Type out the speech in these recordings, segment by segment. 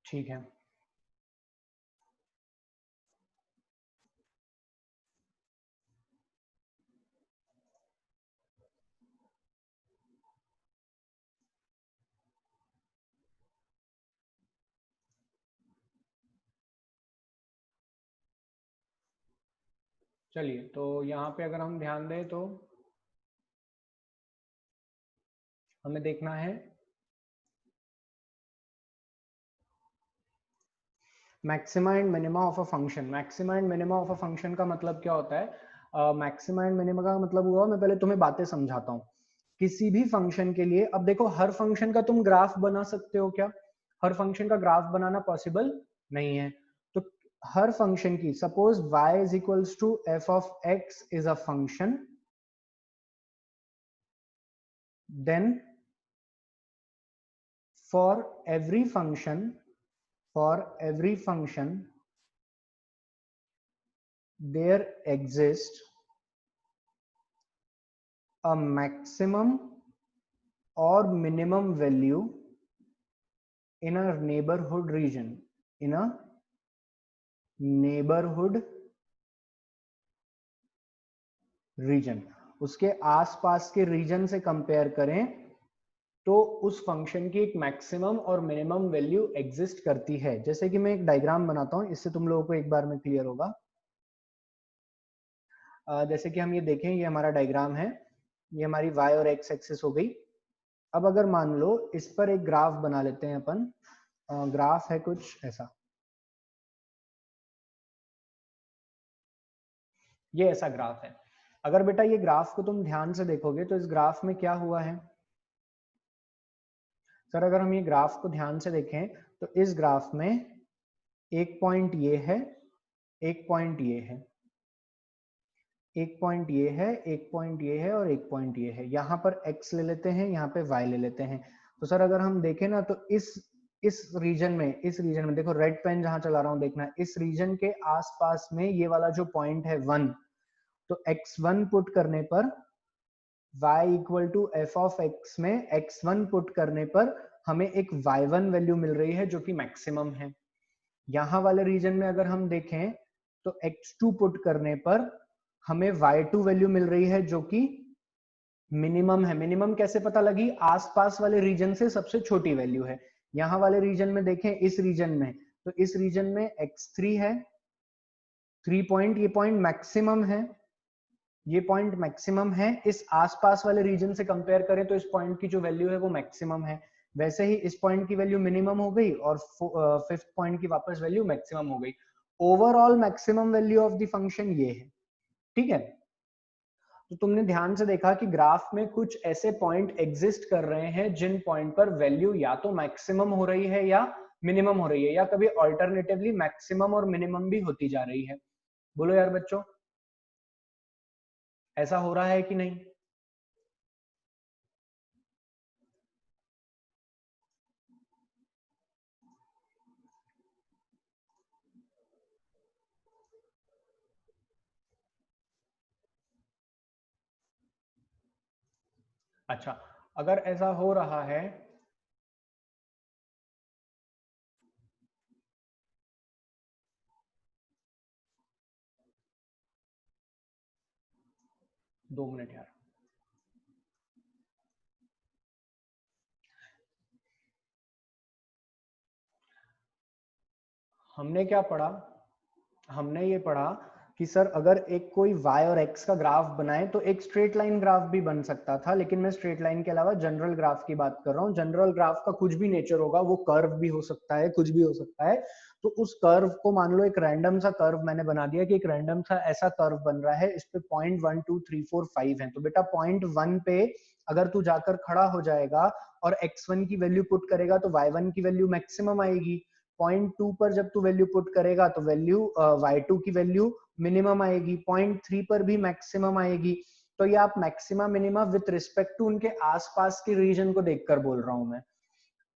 ठीक है। चलिए, तो यहाँ पे अगर हम ध्यान दें तो हमें देखना है maxima and minima of a function. Maxima and minima of a function का मतलब क्या होता है? मैक्सिमा एंड मिनिमा का मतलब हुआ, मैं पहले तुम्हें बातें समझाता हूँ। किसी भी फंक्शन के लिए, अब देखो हर फंक्शन का तुम ग्राफ बना सकते हो क्या? हर फंक्शन का ग्राफ बनाना पॉसिबल नहीं है। तो हर फंक्शन की, suppose y is equals to f of x is a function, then for every function, for every function there exists a maximum or minimum value in a neighborhood region, in a neighborhood region। उसके आसपास के reason से compare करें तो उस function की एक maximum और मिनिमम वैल्यू एग्जिस्ट करती है। जैसे कि मैं एक डायग्राम बनाता हूं, इससे तुम लोगों को एक बार में क्लियर होगा। जैसे कि हम ये देखें, ये हमारा डायग्राम है, ये हमारी y और x एक्सिस हो गई। अब अगर मान लो इस पर एक ग्राफ बना लेते हैं अपन। ग्राफ है कुछ ऐसा, ये ऐसा ग्राफ है। अगर बेटा ये ग्राफ को तुम ध्यान से देखोगे तो इस ग्राफ में क्या हुआ है सर? अगर हम ये ग्राफ को ध्यान से देखें तो इस ग्राफ में एक पॉइंट ये है, एक पॉइंट ये है, एक पॉइंट ये है, एक पॉइंट ये है और एक पॉइंट ये है। यहाँ पर x ले लेते हैं, यहाँ पे y ले लेते हैं। तो सर अगर हम देखें ना तो इस रीजन में, इस रीजन में देखो, रेड पेन जहां चला रहा हूं देखना, इस रीजन के आसपास में ये वाला जो पॉइंट है 1, तो x1 पुट करने पर y equal to f of x में x1 पुट करने पर हमें एक y1 वैल्यू मिल रही है जो कि मैक्सिमम है। यहाँ वाले रीजन में अगर हम देखें तो x2 पुट करने पर हमें y2 वैल्यू मिल रही है जो कि मिनिमम है। मिनिमम कैसे पता लगी? आसपास वाले रीजन से सबसे छोटी वैल्यू है। यहाँ वाले रीजन में देखें, इस रीजन में, तो इस रीजन में x3 है, 3 पॉइंट, ये पॉइंट मैक्सिमम है, ये पॉइंट मैक्सिमम है। इस आसपास वाले रीजन से कंपेयर करें तो इस पॉइंट की जो वैल्यू है वो मैक्सिमम है। वैसे ही इस पॉइंट की वैल्यू मिनिमम हो गई और फिफ्थ पॉइंट की वापस वैल्यू मैक्सिमम हो गई। Overall maximum value of the function ये है। ठीक है, तो तुमने ध्यान से देखा कि ग्राफ में कुछ ऐसे पॉइंट एग्जिस्ट कर रहे हैं जिन पॉइंट पर वैल्यू या तो मैक्सिमम हो रही है या मिनिमम हो रही है, या कभी ऑल्टरनेटिवली मैक्सिमम और मिनिमम भी होती जा रही है। बोलो यार बच्चों, ऐसा हो रहा है कि नहीं? अच्छा, अगर ऐसा हो रहा है, दो मिनट यार, हमने क्या पढ़ा? हमने ये पढ़ा कि सर अगर एक कोई y और x का ग्राफ बनाए तो एक स्ट्रेट लाइन ग्राफ भी बन सकता था, लेकिन मैं स्ट्रेट लाइन के अलावा जनरल ग्राफ की बात कर रहा हूँ। जनरल ग्राफ का कुछ भी नेचर होगा, वो कर्व भी हो सकता है, कुछ भी हो सकता है। तो उस कर्व को मान लो एक रैंडम सा कर्व मैंने बना दिया कि एक रैंडम सा ऐसा कर्व बन रहा है, इस पे पॉइंट 1 2 3 4 5 है। तो बेटा पॉइंट 1 पे अगर तू जाकर खड़ा हो जाएगा और x1 की वैल्यू पुट करेगा तो y1 की वैल्यू मैक्सिमम आएगी। पॉइंट 2 पर जब तू वैल्यू पुट करेगा तो वैल्यू y2 की वैल्यू मिनिमम आएगी। पॉइंट 3 पर भी मैक्सिमम आएगी। तो ये आप maxima minima with respect to उनके आसपास के रीजन को देखकर बोल रहा हूं मैं।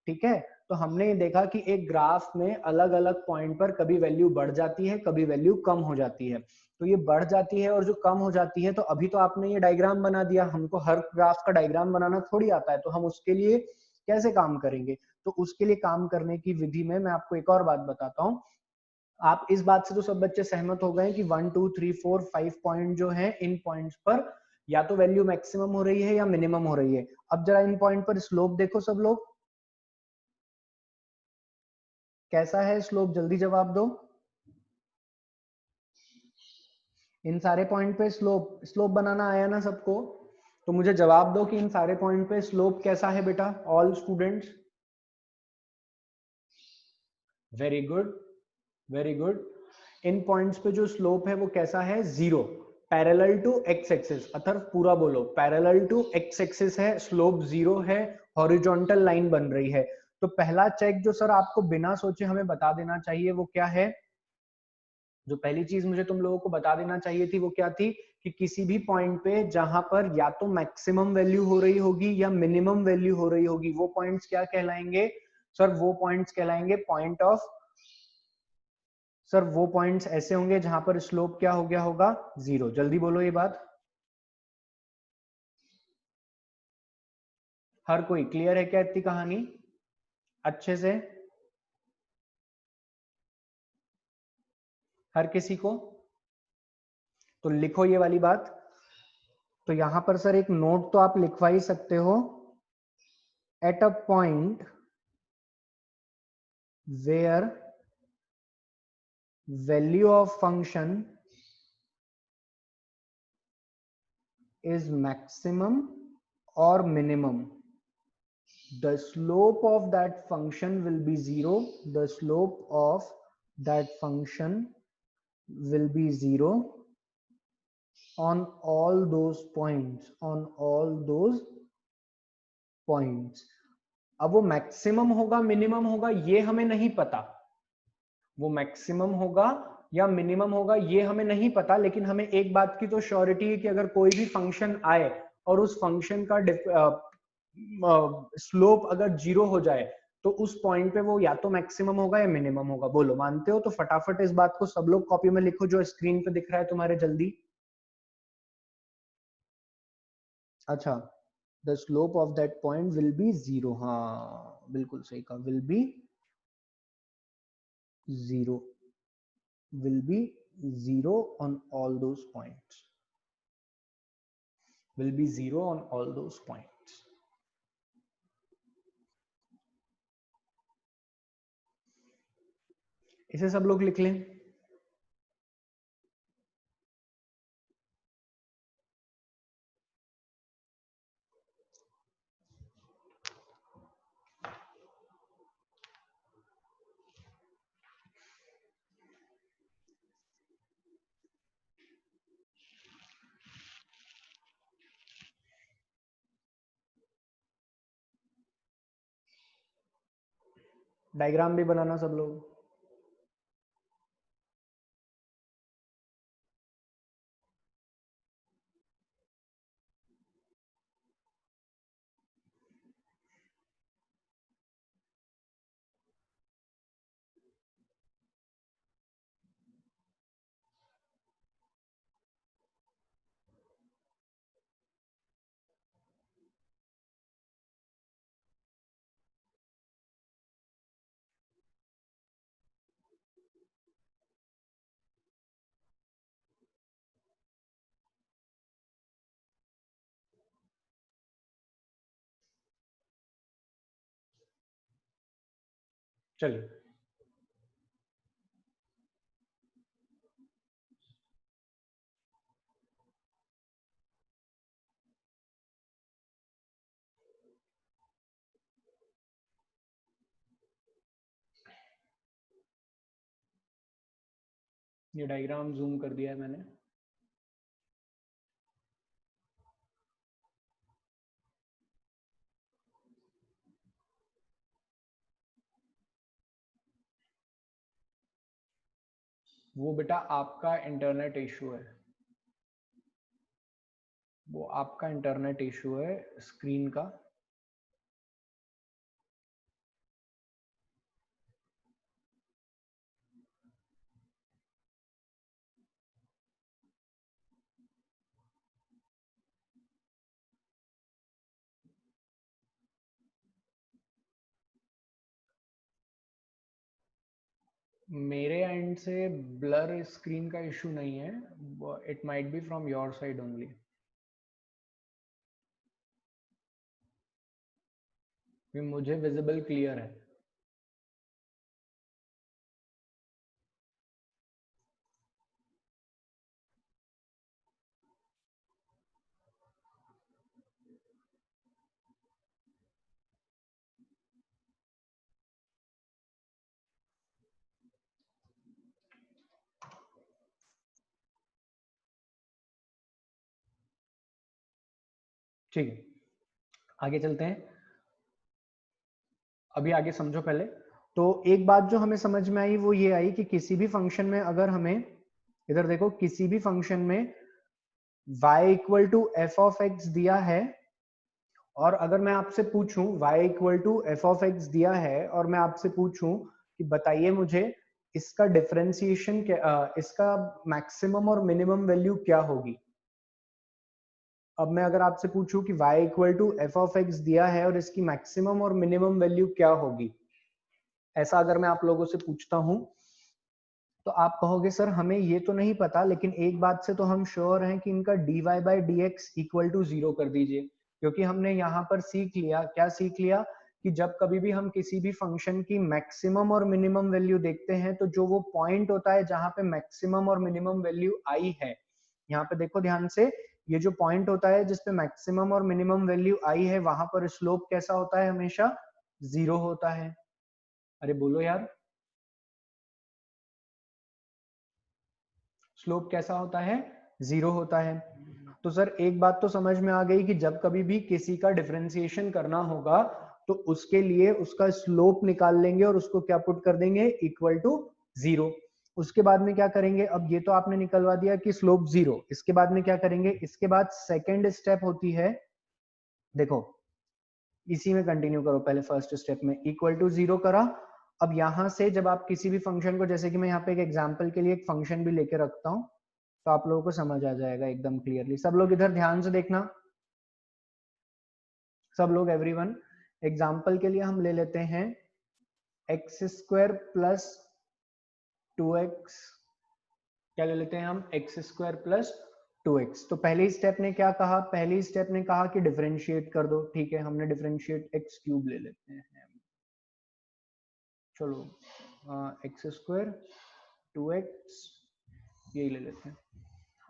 ठीक है, तो हमने ये देखा कि एक ग्राफ में अलग अलग पॉइंट पर कभी वैल्यू बढ़ जाती है, कभी वैल्यू कम हो जाती है। तो ये बढ़ जाती है और जो कम हो जाती है, तो अभी तो आपने ये डायग्राम बना दिया, हमको हर ग्राफ का डायग्राम बनाना थोड़ी आता है, तो हम उसके लिए कैसे काम करेंगे? तो उसके लिए काम करने की विधि में मैं आपको एक और बात बताता हूँ। आप इस बात से तो सब बच्चे सहमत हो गए कि 1 2 3 4 5 पॉइंट जो है, इन पॉइंट्स पर या तो वैल्यू मैक्सिमम हो रही है या मिनिमम हो रही है। अब जरा इन पॉइंट पर स्लोप देखो सब लोग, कैसा है स्लोप, जल्दी जवाब दो। इन सारे पॉइंट पे स्लोप स्लोप बनाना आया ना सबको? तो मुझे जवाब दो कि इन सारे पॉइंट पे स्लोप कैसा है बेटा, all students. Very good, very good. इन पॉइंट्स पे जो स्लोप है वो कैसा है, zero, parallel to x axis. Atharva पूरा बोलो, पैरेलल टू एक्स एक्सिस है, स्लोप जीरो है, हॉरिजॉन्टल लाइन बन रही है। तो पहला चेक जो सर आपको बिना सोचे हमें बता देना चाहिए वो क्या है, जो पहली चीज मुझे तुम लोगों को बता देना चाहिए थी वो क्या थी, कि किसी भी पॉइंट पे जहां पर या तो मैक्सिमम वैल्यू हो रही होगी या मिनिमम वैल्यू हो रही होगी, वो पॉइंट्स क्या कहलाएंगे सर, वो पॉइंट्स कहलाएंगे पॉइंट ऑफ, सर वो पॉइंट्स ऐसे होंगे जहां पर स्लोप क्या हो गया होगा, जीरो। जल्दी बोलो ये बात, हर कोई क्लियर है क्या इतनी कहानी अच्छे से, हर किसी को? तो लिखो ये वाली बात। तो यहां पर सर एक नोट तो आप लिखवा ही सकते हो, at a point where value of function is maximum or minimum, the slope of that function will be zero, the slope of that function will be zero on all those points, on all those points। अब वो maximum होगा minimum होगा ये हमें नहीं पता, वो maximum होगा या मिनिमम होगा ये हमें नहीं पता, लेकिन हमें एक बात की तो श्योरिटी है कि अगर कोई भी फंक्शन आए और उस फंक्शन का स्लोप अगर जीरो हो जाए तो उस पॉइंट पे वो या तो मैक्सिमम होगा या मिनिमम होगा। बोलो मानते हो? तो फटाफट इस बात को सब लोग कॉपी में लिखो जो स्क्रीन पे दिख रहा है तुम्हारे, जल्दी। अच्छा, the slope of that point will be zero, हाँ बिल्कुल सही कहा, will be zero, will be zero on all those points, will be zero on all those points। इसे सब लोग लिख लें। डायग्राम भी बनाना सब लोग। चलिए, ये डायग्राम जूम कर दिया है मैंने। वो बेटा आपका इंटरनेट इशू है, वो आपका इंटरनेट इशू है स्क्रीन का। मेरे एंड से ब्लर स्क्रीन का इशू नहीं है, it might be from your side only. मुझे विजिबल क्लियर है। ठीक है, आगे चलते हैं। अभी आगे समझो पहले। तो एक बात जो हमें समझ में आई वो ये आई कि किसी भी फंक्शन में अगर हमें, इधर देखो, किसी भी फंक्शन में y equal to f of x दिया है, और अगर मैं आपसे पूछूं y equal to f of x दिया है और मैं आपसे पूछूं कि बताइए मुझे इसका डिफरेंशिएशन क्या, इसका मैक्सिमम और मिनिमम वैल्यू क्या होगी। अब मैं अगर आपसे पूछूं कि y equal to f of x दिया है और इसकी मैक्सिमम और मिनिमम वैल्यू क्या होगी, ऐसा अगर मैं आप लोगों से पूछता हूं, तो आप कहोगे सर हमें ये तो नहीं पता, लेकिन एक बात से तो हम श्योर हैं कि इनका dy by d x equal to 0 कर दीजिए। क्योंकि हमने यहाँ पर सीख लिया, क्या सीख लिया, कि जब कभी भी हम किसी भी फंक्शन की मैक्सिमम और मिनिमम वैल्यू देखते हैं, तो जो वो पॉइंट होता है जहां पे मैक्सिमम और मिनिमम वैल्यू आई है, यहाँ पे देखो ध्यान से, ये जो पॉइंट होता है जिसपे मैक्सिमम और मिनिमम वैल्यू आई है, वहां पर स्लोप कैसा होता है, हमेशा 0 होता है। अरे बोलो यार, स्लोप कैसा होता है, 0 होता है। तो सर एक बात तो समझ में आ गई कि जब कभी भी किसी का डिफरेंशिएशन करना होगा तो उसके लिए उसका स्लोप निकाल लेंगे और उसको क्या पुट कर देंगे, इक्वल टू 0। उसके बाद में क्या करेंगे, अब ये तो आपने निकलवा दिया कि स्लोप 0, इसके बाद में क्या करेंगे, इसके बाद सेकेंड स्टेप होती है, देखो इसी में कंटिन्यू करो, पहले फर्स्ट स्टेप में इक्वल टू 0 करा। अब यहां से जब आप किसी भी फंक्शन को, जैसे कि मैं यहाँ पे एक एग्जांपल के लिए एक फंक्शन भी लेके रखता हूं, तो आप लोगों को समझ आ जाएगा एकदम क्लियरली। सब लोग इधर ध्यान से देखना, सब लोग, एवरीवन। एग्जांपल के लिए हम ले लेते हैं एक्स स्क्वायर प्लस 2x, क्या ले लेते हैं हम, एक्स स्क्वायर प्लस 2x। तो पहले स्टेप ने क्या कहा, पहली स्टेप ने कहा कि डिफरेंशिएट कर दो, ठीक है, हमने डिफरेंशिएट एक्स क्यूब ले लेते हैं, चलो एक्स स्क्वायर 2x यही ले लेते हैं।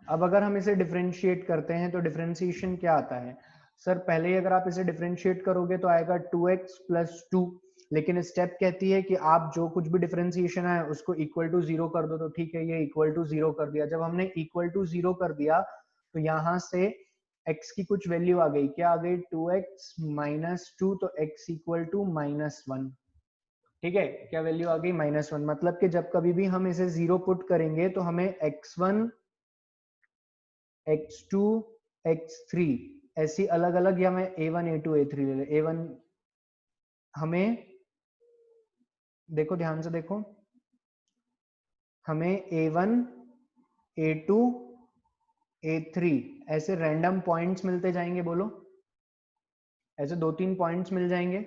अब अगर हम इसे डिफरेंशिएट करते हैं तो डिफरेंशिएशन क्या आता है, सर पहले ही अगर आप इसे डिफरेंशिएट करोगे तो आएगा 2x प्लस 2, लेकिन स्टेप कहती है कि आप जो कुछ भी डिफरेंशिएशन है उसको इक्वल टू 0 कर दो। तो ठीक है, ये इक्वल टू 0 कर दिया। जब हमने इक्वल टू 0 कर दिया तो यहां से x की कुछ वैल्यू आ गई, क्या आ गई, 2x माइनस 2, तो x इक्वल टू -1। ठीक है, क्या वैल्यू आ गई, -1। मतलब कि जब कभी भी हम इसे 0 पुट करेंगे तो हमें x1 x2 x3 ऐसी अलग अलग, या मैं a1 a2 a3 ले ले, a1 हमें, देखो ध्यान से देखो, हमें a1 a2 a3 ऐसे रैंडम पॉइंट्स मिलते जाएंगे, बोलो, ऐसे 2-3 पॉइंट्स मिल जाएंगे।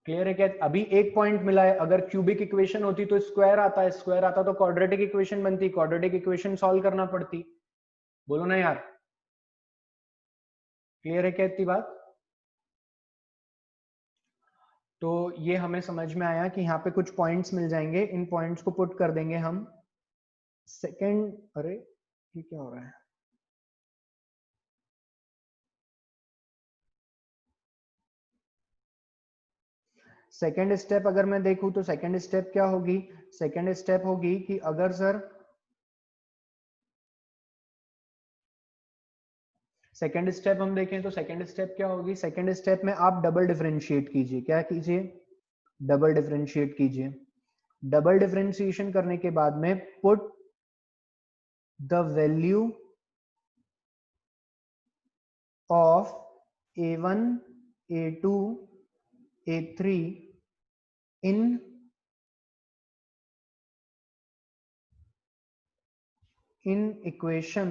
क्लियर है क्या, अभी एक पॉइंट मिला है, अगर क्यूबिक इक्वेशन होती तो स्क्वायर आता है, स्क्वायर आता तो क्वाड्रेटिक इक्वेशन बनती, क्वाड्रेटिक इक्वेशन सॉल्व करना पड़ती, बोलो ना यार। क्लियर है क्या इतनी बात। तो ये हमें समझ में आया कि यहाँ पे कुछ पॉइंट्स मिल जाएंगे, इन पॉइंट्स को पुट कर देंगे हम। सेकंड, अरे ये क्या हो रहा है, सेकंड स्टेप अगर मैं देखूं तो सेकंड स्टेप क्या होगी, सेकंड स्टेप होगी कि अगर सर सेकंड स्टेप हम देखें तो सेकंड स्टेप क्या होगी, सेकंड स्टेप में आप डबल डिफरेंशिएट कीजिए, क्या कीजिए, डबल डिफरेंशिएट कीजिए। डबल डिफरेंशिएशन करने के बाद में put the value of a1 a2 a3 in equation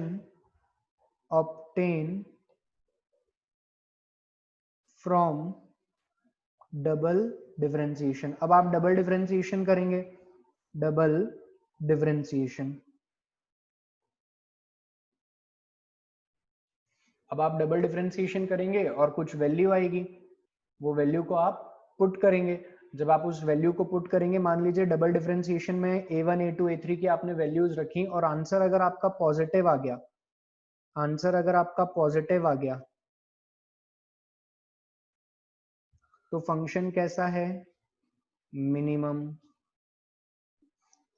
obtained from double differentiation. अब आप डबल डिफरेंशिएशन करेंगे, डबल डिफरेंशिएशन। अब आप डबल डिफरेंशिएशन करेंगे और कुछ वैल्यू आएगी, वो वैल्यू को आप पुट करेंगे। जब आप उस वैल्यू को पुट करेंगे, मान लीजिए डबल डिफरेंशिएशन में a1 a2 a3 की आपने वैल्यूज रखी और आंसर अगर आपका पॉजिटिव आ गया, आंसर अगर आपका पॉजिटिव आ गया तो फंक्शन कैसा है, मिनिमम।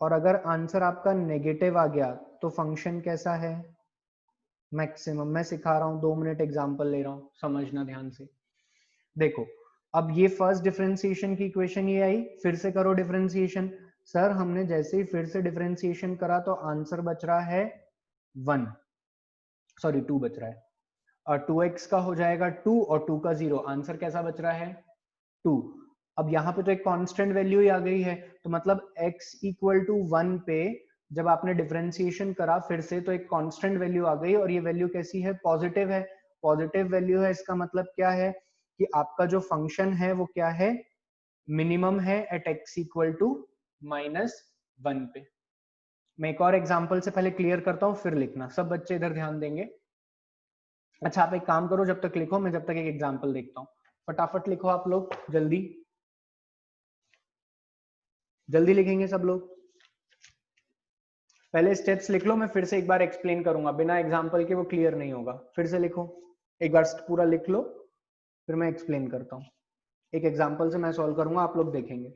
और अगर आंसर आपका नेगेटिव आ गया तो फंक्शन कैसा है, मैक्सिमम। मैं सिखा रहा हूं, 2 मिनट एग्जांपल ले रहा हूं, समझना ध्यान से। देखो, अब ये फर्स्ट डिफरेंशिएशन की इक्वेशन ये आई, फिर से करो डिफरेंशिएशन। सर हमने जैसे ही फिर से डिफरेंशिएशन करा तो आंसर बच रहा है 1, सॉरी 2 बच रहा है, और 2x का हो जाएगा 2 और 2 का 0, आंसर कैसा बच रहा है 2। अब यहाँ पे तो एक कांस्टेंट वैल्यू ही आ गई है, तो मतलब x इक्वल टू 1 पे जब आपने डिफरेंशिएशन करा फिर से, तो एक कांस्टेंट वैल्यू आ गई, और ये वैल्यू कैसी है, पॉजिटिव है। पॉजिटिव वैल्यू है, इसका मतलब क्या है कि आपका जो फंक्शन है वो क्या है, मिनिमम है एट x इक्वल टू -1 पे। मैं एक और एग्जांपल से पहले क्लियर करता हूं, फिर लिखना, सब बच्चे इधर ध्यान देंगे। अच्छा आप एक काम करो, जब तक लिखो, मैं जब तक एक एग्जांपल देखता हूं। फटाफट लिखो आप लोग, जल्दी जल्दी लिखेंगे सब लोग। पहले स्टेप्स लिख लो, मैं फिर से एक बार एक्सप्लेन करूंगा, बिना एग्जांपल के वो क्लियर नहीं होगा। फिर से लिखो, एक बार पूरा लिख लो, फिर मैं एक्सप्लेन करता हूं। एक एग्जांपल से मैं सॉल्व करूंगा, आप लोग देखेंगे।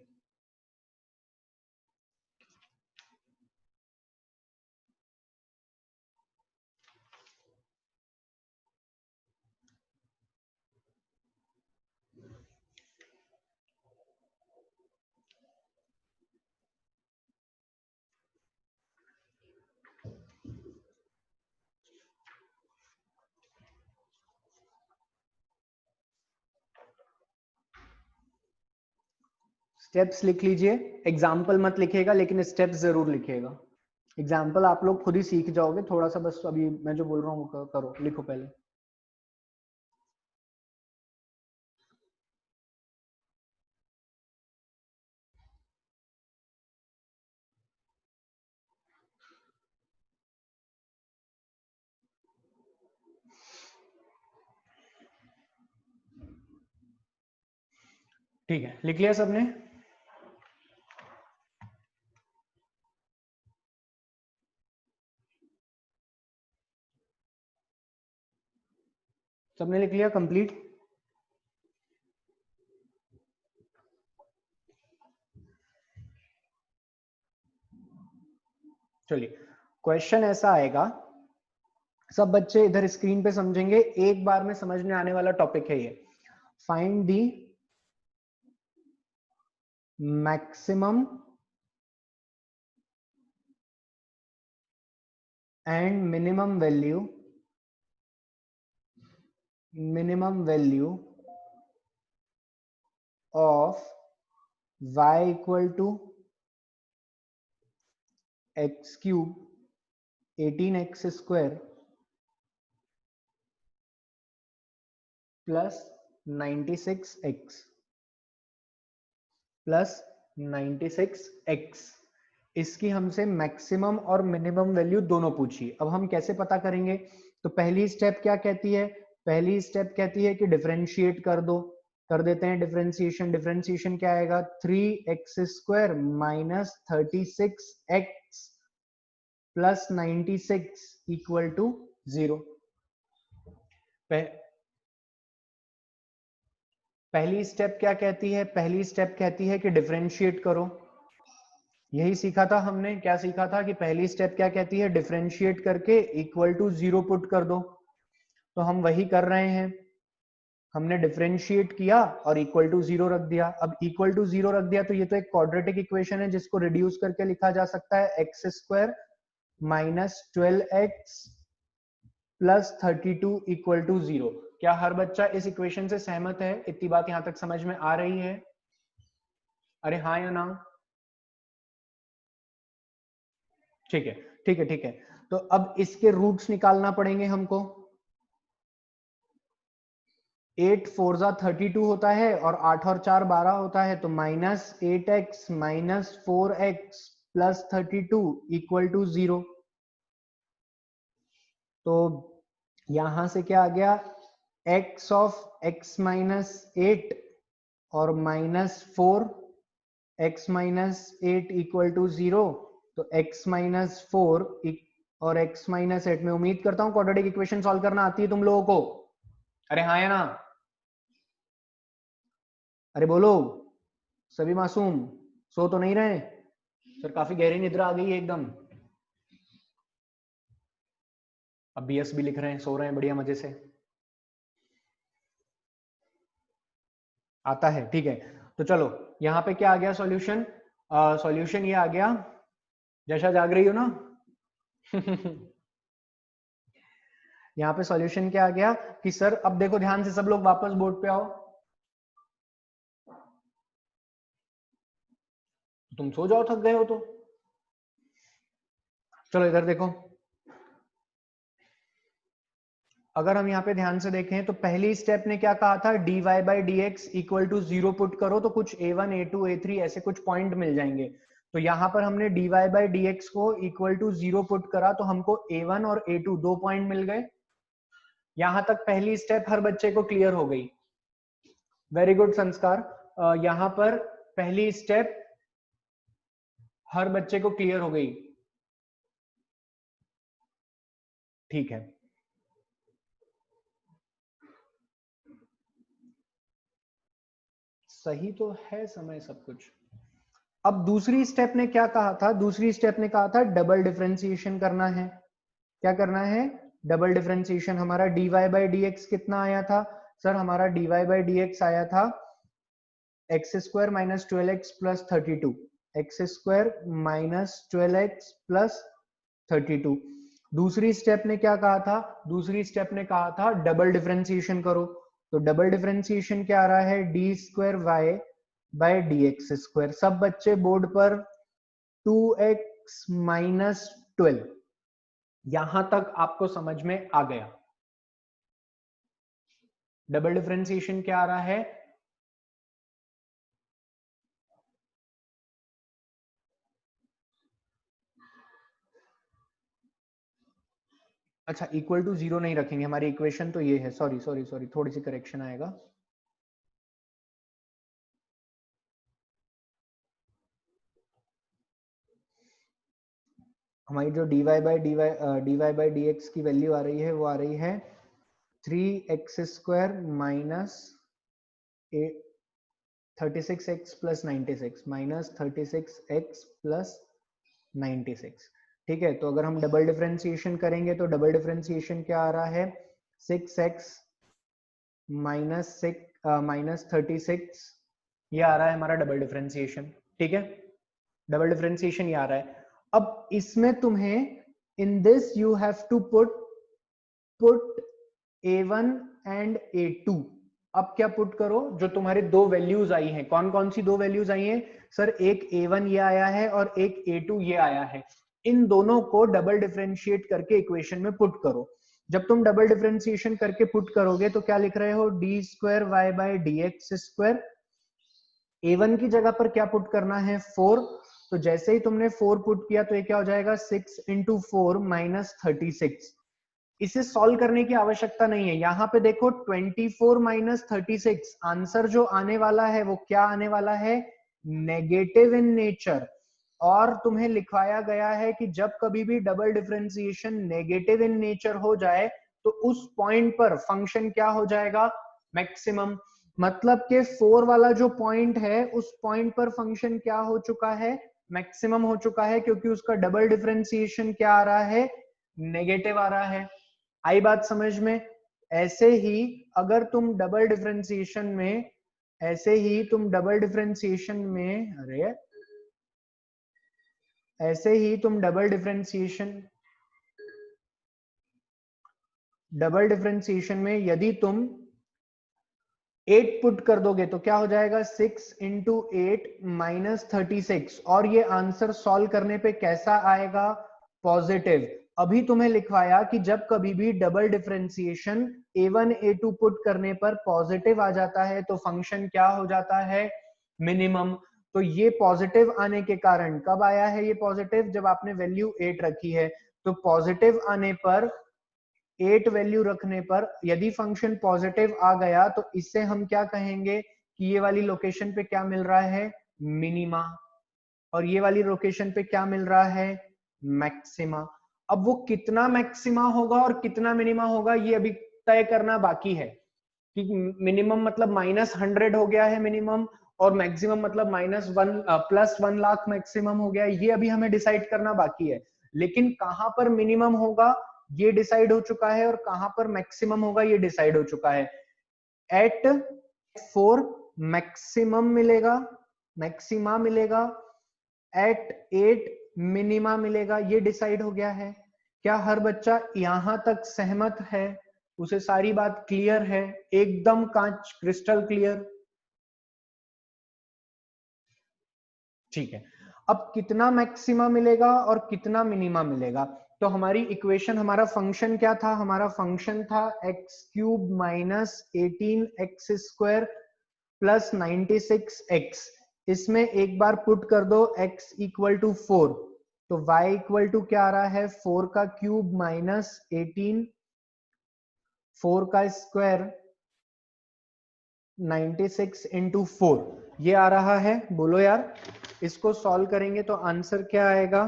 स्टेप्स लिख लीजिए, एग्जाम्पल मत लिखेगा लेकिन स्टेप्स जरूर लिखिएगा। एग्जाम्पल आप लोग खुद ही सीख जाओगे, थोड़ा सा बस अभी मैं जो बोल रहा हूँ वो करो, लिखो पहले। ठीक है, लिख लिया सबने? सबने लिख लिया कंप्लीट? चलिए, क्वेश्चन ऐसा आएगा, सब बच्चे इधर स्क्रीन पे समझेंगे, एक बार में समझ में आने वाला टॉपिक है ये। Find the maximum and minimum value of y equal to x cube 18x² plus 96x plus 96x। इसकी हमसे मैक्सिमम और मिनिमम वैल्यू दोनों पूछी। अब हम कैसे पता करेंगे? तो पहली स्टेप क्या कहती है, पहली स्टेप कहती है कि डिफरेंशिएट कर दो। कर देते हैं डिफरेंशिएशन। डिफरेंशिएशन क्या आएगा, 3x² minus 36x plus 96 equal to 0। पहली स्टेप क्या कहती है, पहली स्टेप कहती है कि डिफरेंशिएट करो। यही सीखा था हमने, क्या सीखा था कि पहली स्टेप क्या कहती है, डिफरेंशिएट करके इक्वल टू 0 पुट कर दो। तो हम वही कर रहे हैं, हमने डिफरेंशिएट किया और इक्वल टू 0 रख दिया। अब इक्वल टू 0 रख दिया तो ये तो एक क्वाड्रेटिक इक्वेशन है जिसको रिड्यूस करके लिखा जा सकता है x² minus 12x plus 32 equal to 0। क्या हर बच्चा इस इक्वेशन से सहमत है? इतनी बात यहां तक समझ में आ रही है? अरे हाँ या ना? ठीक है, ठीक है, ठीक है। तो अब इसके रूट्स निकालना पड़ेंगे हमको। 8 4 जा 32 होता है और 8 और 4 12 होता है, तो -8x - 4x + 32 = 0। तो यहां से क्या आ गया, x of x - 8 और -4 x - 8 = 0। तो x - 4 और x - 8 में उम्मीद करता हूं क्वाड्रेटिक इक्वेशन सॉल्व करना आती है तुम लोगों को। अरे हाँ या ना, अरे बोलो सभी मासूम, सो तो नहीं रहे? सर काफी गहरी निद्रा आ गई है एकदम। अब बीएस भी लिख रहे हैं, सो रहे हैं बढ़िया मजे से। आता है, ठीक है। तो चलो यहाँ पे क्या आ गया सॉल्यूशन? सॉल्यूशन ये आ गया, जैसा जाग रही हो ना यहाँ पे सॉल्यूशन क्या आ गया कि सर अब देखो ध्यान से, सब लोग वापस बोर्ड पे आओ। तुम सो जाओ, थक गए हो तो। चलो इधर देखो, अगर हम यहाँ पे ध्यान से देखें तो पहली स्टेप ने क्या कहा था, dy/dx = 0 पुट करो तो कुछ a1 a2 a3 ऐसे कुछ पॉइंट मिल जाएंगे। तो यहाँ पर हमने dy/dx को = 0 पुट करा तो हमको a1 और a2 दो पॉइंट मिल गए। यहां तक पहली स्टेप हर बच्चे को क्लियर हो गई। वेरी गुड संस्कार, यहां पर पहली स्टेप हर बच्चे को क्लियर हो गई, ठीक है। सही तो है समय सब कुछ। अब दूसरी स्टेप ने क्या कहा था, दूसरी स्टेप ने कहा था डबल डिफरेंशिएशन करना है। क्या करना है? Double differentiation. हमारा dy/dx कितना आया था सर? हमारा dy/dx आया था x² - 12x + 32, x² - 12x + 32। दूसरी स्टेप ने क्या कहा था? दूसरी स्टेप ने कहा था डबल डिफरेंशिएशन करो। तो डबल डिफरेंशिएशन क्या आ रहा है, d²y/dx²। सब बच्चे बोर्ड पर 2x - 12, यहां तक आपको समझ में आ गया? डबल डिफरेंशिएशन क्या आ रहा है? अच्छा, = 0 नहीं रखेंगे, हमारी इक्वेशन तो ये है। सॉरी सॉरी सॉरी, थोड़ी सी करेक्शन आएगा। हमारी जो dy/dx की वैल्यू आ रही है वो आ रही है 3x² - 36x + 96 -36x + 96। ठीक है, तो अगर हम डबल डिफरेंशिएशन करेंगे तो डबल डिफरेंशिएशन क्या आ रहा है, 6x - 36, ये आ रहा है हमारा डबल डिफरेंशिएशन। ठीक है, डबल डिफरेंशिएशन ये आ रहा है। अब इसमें तुम्हें in this you have to put a1 and a2। अब क्या पुट करो, जो तुम्हारे दो वैल्यूज आई हैं, कौन कौन सी दो वैल्यूज आई हैं सर? एक a1 ये आया है और एक a2 ये आया है। इन दोनों को डबल डिफरेंशिएट करके इक्वेशन में पुट करो। जब तुम डबल डिफरेंशिएशन करके पुट करोगे तो क्या लिख रहे हो, d²y/dx²। a1 की जगह पर क्या पुट करना है, 4। तो जैसे ही तुमने 4 पुट किया तो ये क्या हो जाएगा, 6 × 4 - 36। इसे सॉल्व करने की आवश्यकता नहीं है। यहां पे देखो 24 - 36, आंसर जो आने वाला है वो क्या आने वाला है, नेगेटिव इन नेचर। और तुम्हें लिखवाया गया है कि जब कभी भी double differentiation negative in nature हो जाए तो उस पॉइंट पर फंक्शन क्या हो जाएगा, मैक्सिमम। मतलब के 4 वाला जो पॉइंट है उस पॉइंट पर फंक्शन क्या हो चुका है, मैक्सिमम हो चुका है, क्योंकि उसका डबल डिफरेंशिएशन क्या आ रहा है, नेगेटिव आ रहा है। आई बात समझ में? ऐसे ही अगर तुम डबल डिफरेंशिएशन में, ऐसे ही तुम डबल डिफरेंशिएशन में, अरे ऐसे ही तुम डबल डिफरेंशिएशन में यदि तुम 8 पुट कर दोगे तो क्या हो जाएगा, 6 × 8 - 36। और ये आंसर सॉल्व करने पे कैसा आएगा, पॉजिटिव। अभी तुम्हें लिखवाया कि जब कभी भी double differentiation a1 a2 put करने पर पॉजिटिव आ जाता है तो फंक्शन क्या हो जाता है, मिनिमम। तो ये पॉजिटिव आने के कारण, कब आया है ये पॉजिटिव, जब आपने वैल्यू 8 रखी है। तो पॉजिटिव आने पर 8 वैल्यू रखने पर यदि फंक्शन पॉजिटिव आ गया तो इससे हम क्या कहेंगे कि ये वाली लोकेशन पे क्या मिल रहा है, मिनिमा, और ये वाली लोकेशन पे क्या मिल रहा है, मैक्सिमा। अब वो कितना मैक्सिमा होगा और कितना मिनिमा होगा ये अभी तय करना बाकी है कि मिनिमम मतलब -100 हो गया है मिनिमम, और मैक्सिमम मतलब +1 लाख मैक्सिमम हो गया, ये अभी हमें डिसाइड करना बाकी है। लेकिन कहां पर मिनिमम होगा ये डिसाइड हो चुका है और कहां पर मैक्सिमम होगा ये डिसाइड हो चुका है। एट 4 मैक्सिमम मिलेगा, मैक्सिमा मिलेगा, एट 8 मिनिमा मिलेगा, ये डिसाइड हो गया है। क्या हर बच्चा यहां तक सहमत है, उसे सारी बात क्लियर है, एकदम कांच क्रिस्टल क्लियर? ठीक है। अब कितना मैक्सिमा मिलेगा और कितना मिनिमा मिलेगा, तो हमारी इक्वेशन, हमारा फंक्शन क्या था, हमारा फंक्शन था x³ minus 18x² plus 96x। इसमें एक बार पुट कर दो x इक्वल टू 4, तो y इक्वल टू क्या आ रहा है, 4 का क्यूब माइनस 18, 4 का स्क्वायर 96 इंटू 4, ये आ रहा है। बोलो यार, इसको सॉल्व करेंगे तो आंसर क्या आएगा,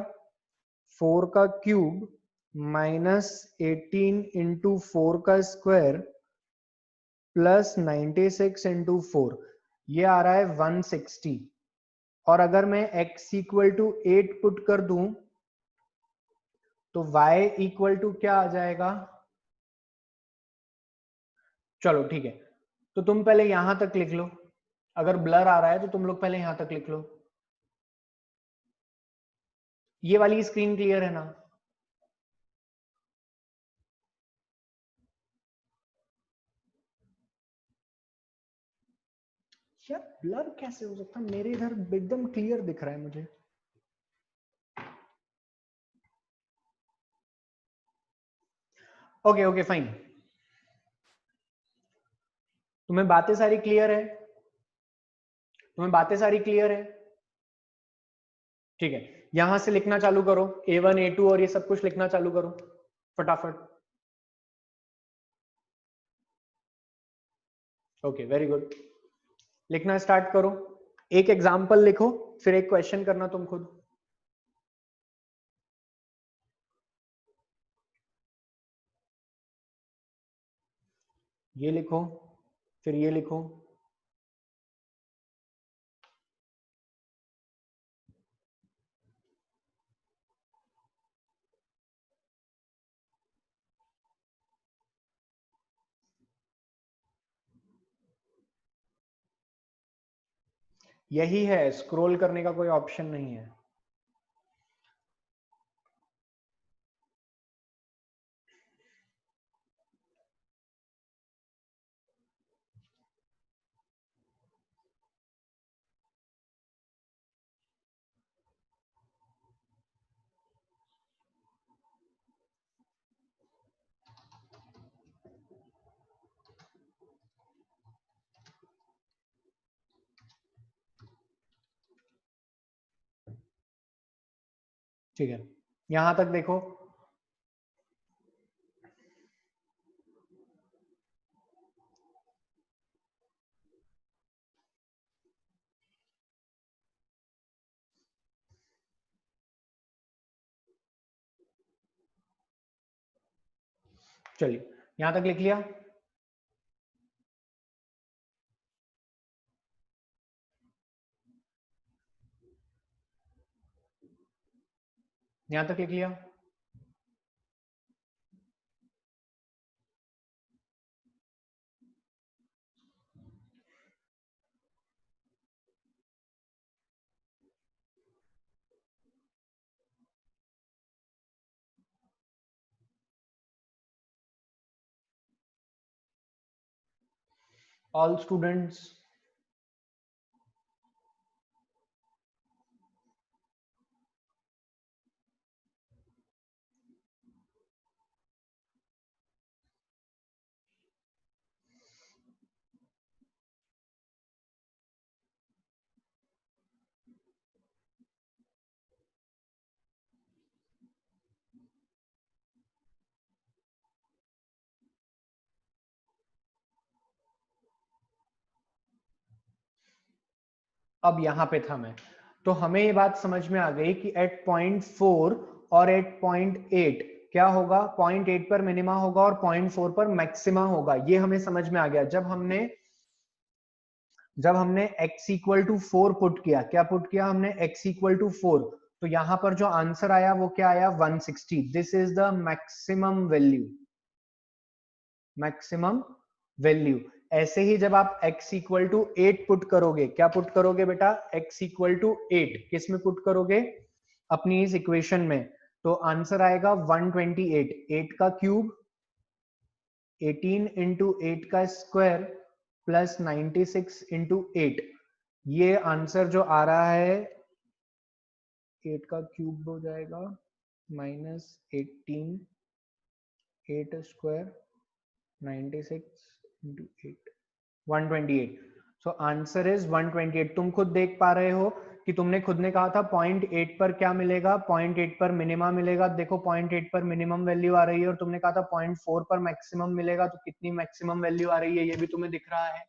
4 का क्यूब माइनस 18 इंटू 4 का स्क्वायर प्लस 96 इंटू 4, ये आ रहा है 160। और अगर मैं x इक्वल टू 8 पुट कर दूं तो y इक्वल टू क्या आ जाएगा, चलो ठीक है, तो तुम पहले यहां तक लिख लो, अगर ब्लर आ रहा है तो तुम लोग पहले यहां तक लिख लो। ये वाली स्क्रीन क्लियर है ना? यार ब्लर कैसे हो सकता है, मेरे इधर एकदम क्लियर दिख रहा है मुझे। ओके ओके फाइन, तुम्हें बातें सारी क्लियर है, तुम्हें बातें सारी क्लियर है? ठीक है, यहां से लिखना चालू करो, A1 A2 और ये सब कुछ लिखना चालू करो फटाफट। ओके वेरी गुड, लिखना स्टार्ट करो। एक एग्जाम्पल लिखो, फिर एक क्वेश्चन करना तुम खुद। ये लिखो, फिर ये लिखो। यही है, स्क्रॉल करने का कोई ऑप्शन नहीं है। ठीक है, यहां तक देखो। चलिए, यहां तक लिख लिया? यहां तक लिख लिया? ऑल स्टूडेंट्स, अब यहाँ पे था मैं, तो हमें ये बात समझ में आ गई कि एट 0.4 और एट 0.8 क्या होगा, 0.8 पर मिनिमा होगा और 0.4 पर मैक्सिमा होगा। ये हमें समझ में आ गया जब हमने x इक्वल टू 4 पुट किया। क्या पुट किया हमने? x equal to 4। तो यहां पर जो आंसर आया वो क्या आया? 160। This is the maximum value, maximum value. ऐसे ही जब आप x इक्वल टू 8 पुट करोगे, क्या पुट करोगे बेटा? x इक्वल टू 8 किस में पुट करोगे? अपनी इस इक्वेशन में। तो आंसर आएगा 128। 8 का क्यूब 18 इंटू 8 का स्क्वायर प्लस 96 इंटू 8। ये आंसर जो आ रहा है 8 का क्यूब हो जाएगा minus 18, 8 square 96 into 8, 128। So answer is 128। तुम खुद देख पा रहे हो कि तुमने खुद ने कहा था 0.8 पर क्या मिलेगा? 0.8 पर मिनिमा मिलेगा। देखो 0.8 पर मिनिमम वैल्यू आ रही है और तुमने कहा था 0.4 पर मैक्सिमम मिलेगा। तो कितनी मैक्सिमम वैल्यू आ रही है ये भी तुम्हें दिख रहा है।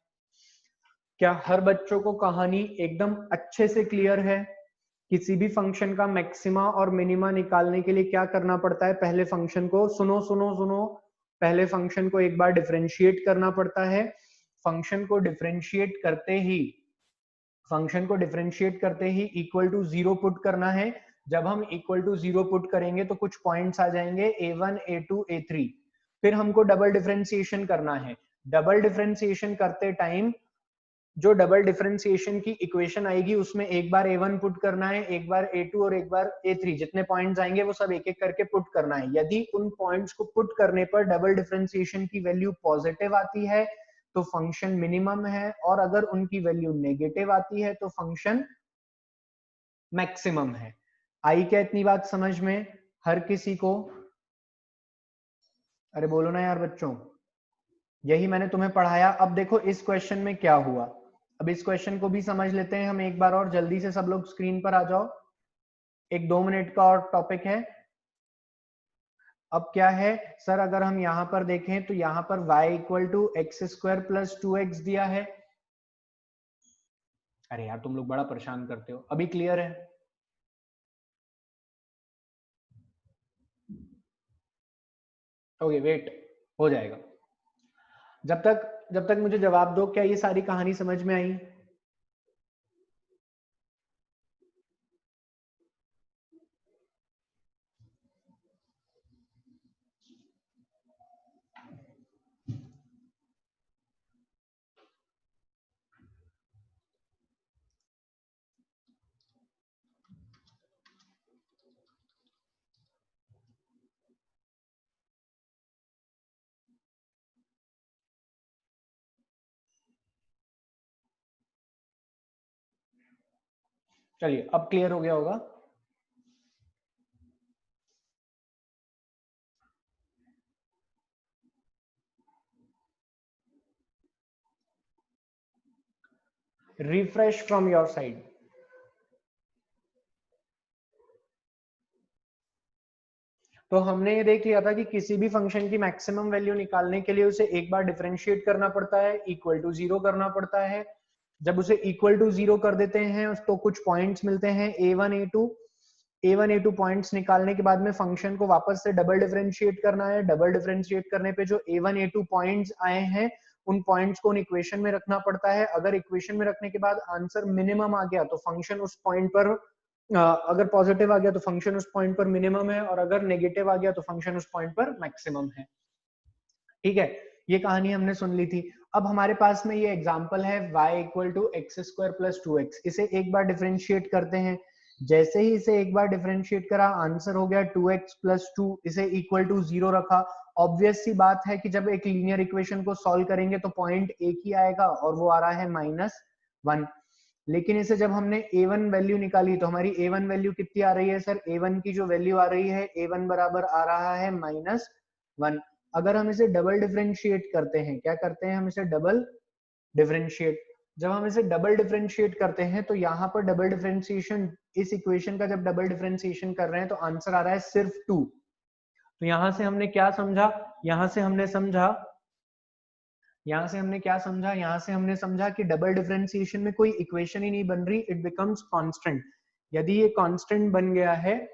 क्या हर बच्चों को कहानी एकदम अच्छे से क्लियर है? किसी भी फंक्शन का मैक्सिमा और मिनिमा निकालने के लिए क्या करना पड़ता है? पहले फंक्शन को सुनो सुनो सुनो, पहले फंक्शन को एक बार डिफरेंशिएट करना पड़ता है। फंक्शन को डिफरेंशिएट करते ही इक्वल टू 0 पुट करना है। जब हम इक्वल टू 0 पुट करेंगे तो कुछ पॉइंट्स आ जाएंगे a1 a2 a3। फिर हमको डबल डिफरेंशिएशन करना है। डबल डिफरेंशिएशन करते टाइम जो डबल डिफरेंशिएशन की इक्वेशन आएगी उसमें एक बार a1 पुट करना है, एक बार a2 और एक बार a3। जितने पॉइंट्स आएंगे वो सब एक एक करके पुट करना है। यदि उन पॉइंट्स को पुट करने पर डबल डिफरेंशिएशन की वैल्यू पॉजिटिव आती है तो फंक्शन मिनिमम है, और अगर उनकी वैल्यू नेगेटिव आती है तो फंक्शन मैक्सिमम है। आई क्या इतनी बात समझ में हर किसी को? अरे बोलो ना यार बच्चों, यही मैंने तुम्हें पढ़ाया। अब देखो इस क्वेश्चन में क्या हुआ, अब इस क्वेश्चन को भी समझ लेते हैं हम एक बार और। जल्दी से सब लोग स्क्रीन पर आ जाओ, एक 2 मिनट का और टॉपिक है। अब क्या है सर, अगर हम यहां पर देखें तो यहां पर y equal to x square plus 2x दिया है। अरे यार तुम लोग बड़ा परेशान करते हो। अभी क्लियर है? ओके वेट, हो जाएगा। जब तक मुझे जवाब दो, क्या ये सारी कहानी समझ में आई? चलिए अब क्लियर हो गया होगा। Refresh from your side. तो हमने ये देख लिया था कि किसी भी फंक्शन की मैक्सिमम वैल्यू निकालने के लिए उसे एक बार डिफरेंशिएट करना पड़ता है, इक्वल टू 0 करना पड़ता है। जब उसे इक्वल टू 0 कर देते हैं तो कुछ पॉइंट्स मिलते हैं a1 a2 पॉइंट्स निकालने के बाद में फंक्शन को वापस से डबल डिफरेंशिएट करना है। डबल डिफरेंशिएट करने पे जो a1 a2 पॉइंट्स आए हैं उन पॉइंट्स को इक्वेशन में रखना पड़ता है। अगर इक्वेशन में रखने के बाद आंसर मिनिमम आ गया तो फंक्शन उस पॉइंट पर अगर पॉजिटिव आ गया तो फंक्शन उस पॉइंट पर मिनिमम है, और अगर नेगेटिव आ गया तो फंक्शन उस पॉइंट पर मैक्सिमम है। ठीक है, ये कहानी हमने सुन ली थी। अब हमारे पास में ये एग्जांपल है y equal to x square plus 2x। इसे एक बार डिफरेंशिएट करते हैं। जैसे ही इसे एक बार डिफरेंशिएट करा आंसर हो गया 2x प्लस 2। इसे इक्वल टू 0 रखा। ऑब्वियस सी बात है कि जब एक लीनियर इक्वेशन को सॉल्व करेंगे तो पॉइंट एक ही आएगा और वो आ रहा है -1। लेकिन इसे जब हमने a1 वैल्यू निकाली तो हमारी a1 वैल्यू कितनी आ रही है सर? a1 की जो वैल्यू आ रही है a1 बराबर आ रहा है -1। अगर हम इसे डबल डिफरेंशिएट करते हैं, क्या करते हैं हम इसे डबल डिफरेंशिएट। जब हम इसे डबल डिफरेंशिएट करते हैं तो यहाँ पर डबल डिफरेंशिएशन, इस इक्वेशन का जब डबल डिफरेंशिएशन कर रहे हैं तो आंसर आ रहा है सिर्फ 2। तो यहां से हमने क्या समझा? यहां से हमने समझा यहां से हमने क्या समझा, यहां से हमने समझा कि डबल डिफरेंशिएशन में कोई इक्वेशन ही नहीं बन रही, इट बिकम्स कांस्टेंट। यदि ये कांस्टेंट बन गया है,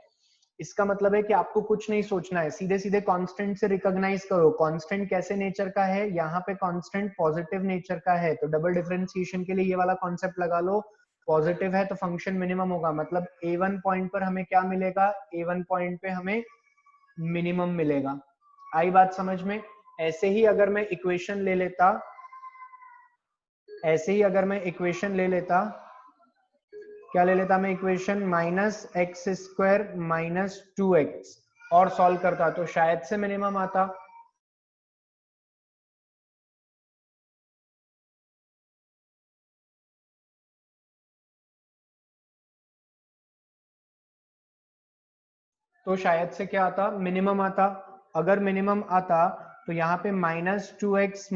इसका मतलब है कि आपको कुछ नहीं सोचना है, सीधे सीधे कांस्टेंट से रिकॉग्नाइज करो कांस्टेंट कैसे नेचर का है। यहाँ पे कांस्टेंट पॉजिटिव नेचर का है, तो डबल डिफरेंशिएशन के लिए ये वाला कॉन्सेप्ट लगा लो, पॉजिटिव है तो फंक्शन मिनिमम होगा, मतलब A1 पॉइंट पर हमें क्या मिलेगा, A1 पॉइंट पे हमें मिनिमम मिलेगा। आई बात समझ में? ऐसे ही अगर मैं इक्वेशन ले लेता, ऐसे ही अगर मैं इक्वेशन ले लेता, क्या ले लेता मैं इक्वेशन, -x² - 2x और सॉल्व करता तो शायद से मिनिमम आता। तो शायद से क्या आता, मिनिमम आता। अगर मिनिमम आता तो यहाँ पे -2x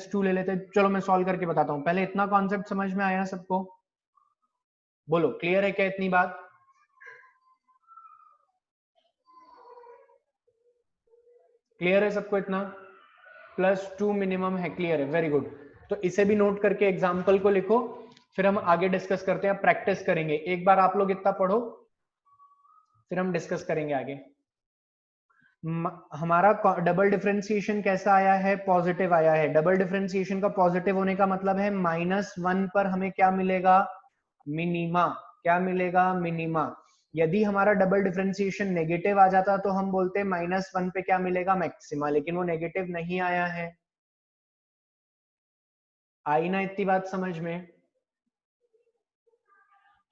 - 2 ले लेते। चलो मैं सॉल्व करके बताता हूँ, पहले इतना कॉन्सेप्ट समझ में आया सबको? बोलो क्लियर है क्या इतनी बात? क्लियर है सबको इतना? +2 मिनिमम है, क्लियर है, वेरी गुड। तो इसे भी नोट करके एग्जाम्पल को लिखो, फिर हम आगे डिस्कस करते हैं, प्रैक्टिस करेंगे। एक बार आप लोग इतना पढ़ो, फिर हम डिस्कस करेंगे आगे। हमारा डबल डिफरेंशिएशन कैसा आया है, पॉजिटिव आया है। डबल डिफरेंशिएशन का पॉजिटिव होने का मतलब है -1 पर हमें क्या मिलेगा, मिनीमा। क्या मिलेगा, मिनीमा। यदि हमारा डबल डिफरेंशिएशन नेगेटिव आ जाता तो हम बोलते -1 पे क्या मिलेगा, मैक्सिमा, लेकिन वो नेगेटिव नहीं आया है। आई ना इतनी बात समझ में?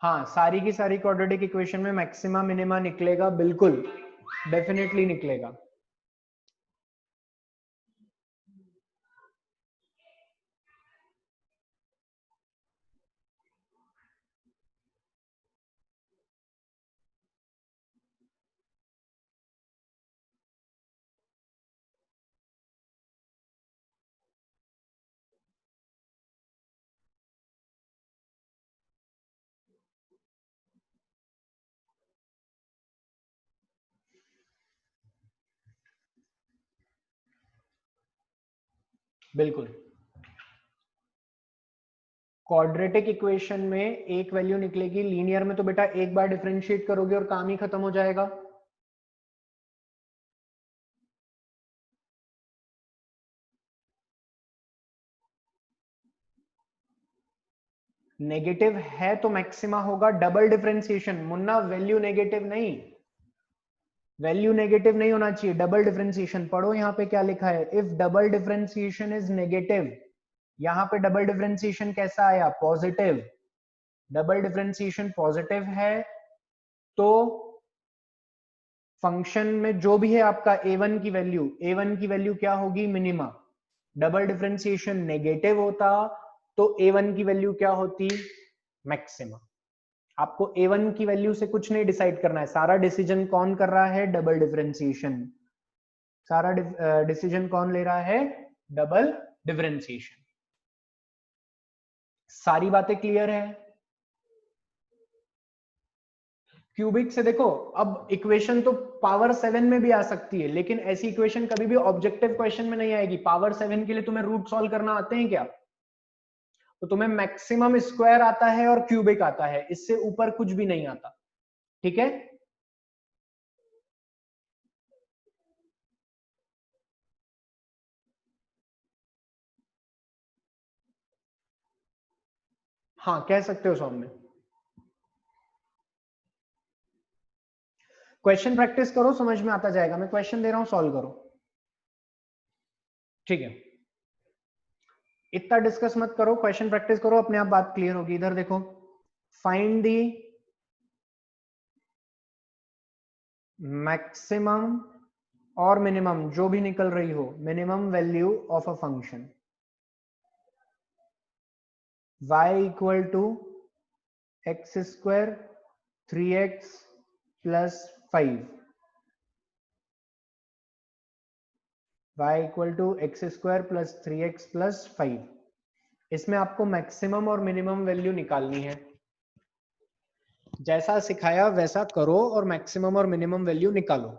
हाँ, सारी की सारी क्वाड्रेटिक इक्वेशन में मैक्सिमा मिनिमा निकलेगा, बिल्कुल डेफिनेटली निकलेगा। बिल्कुल, क्वाड्रेटिक इक्वेशन में एक वैल्यू निकलेगी, लीनियर में तो बेटा एक बार डिफरेंशिएट करोगे और काम ही खत्म हो जाएगा। नेगेटिव है तो मैक्सिमा होगा। Double differentiation Munna, value negative नहीं, वैल्यू नेगेटिव नहीं होना चाहिए। डबल डिफरेंशिएशन पढ़ो, यहाँ पे क्या लिखा है, if double differentiation is negative. यहाँ पे डबल डिफरेंशिएशन कैसा आया, पॉजिटिव। डबल डिफरेंशिएशन पॉजिटिव है तो फंक्शन में जो भी है आपका A1 की वैल्यू, A1 की वैल्यू क्या होगी, मिनिमा। डबल डिफरेंशिएशन नेगेटिव होता तो A1 की वैल्यू क्या होती, मैक्सिमा। आपको A1 की वैल्यू से कुछ नहीं डिसाइड करना है, सारा डिसीजन कौन कर रहा है, डबल डिफरेंशिएशन। सारा डिसीजन कौन ले रहा है, डबल डिफरेंशिएशन। सारी बातें क्लियर है? क्यूबिक से देखो, अब इक्वेशन तो पावर 7 में भी आ सकती है, लेकिन ऐसी इक्वेशन कभी भी ऑब्जेक्टिव क्वेश्चन में नहीं आएगी। पावर 7 के लिए तुम्हें रूट सॉल्व करना आते हैं क्या? तो तुम्हें मैक्सिमम स्क्वायर आता है और क्यूबिक आता है, इससे ऊपर कुछ भी नहीं आता। ठीक है, हाँ कह सकते हो सौम्य। क्वेश्चन प्रैक्टिस करो, समझ में आता जाएगा। मैं क्वेश्चन दे रहा हूं, सॉल्व करो। ठीक है, इतना डिस्कस मत करो, क्वेश्चन प्रैक्टिस करो, अपने आप बात क्लियर होगी। इधर देखो, फाइंड दी मैक्सिमम और मिनिमम, जो भी निकल रही हो, minimum value of a function y equal to x² 3x plus 5, y equal to x² plus 3x plus 5। इसमें आपको मैक्सिमम और मिनिमम वैल्यू निकालनी है। जैसा सिखाया वैसा करो और मैक्सिमम और मिनिमम वैल्यू निकालो।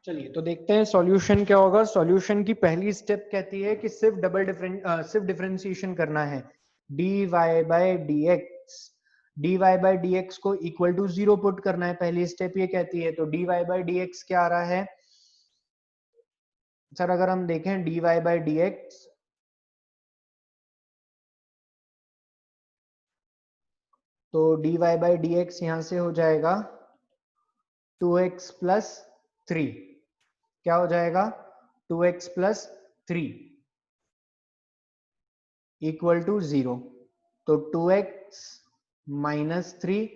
चलिए तो देखते हैं सॉल्यूशन क्या होगा। सॉल्यूशन की पहली स्टेप कहती है कि सिर्फ डिफरेंशिएशन करना है। dy बाय dx को इक्वल टू 0 पुट करना है, पहली स्टेप ये कहती है। तो dy बाय dx क्या आ रहा है सर? अगर हम देखें dy बाय dx, तो dy बाय dx यहां से हो जाएगा 2x प्लस 3। क्या हो जाएगा? 2x plus 3 equal to 0। तो 2x माइनस 3,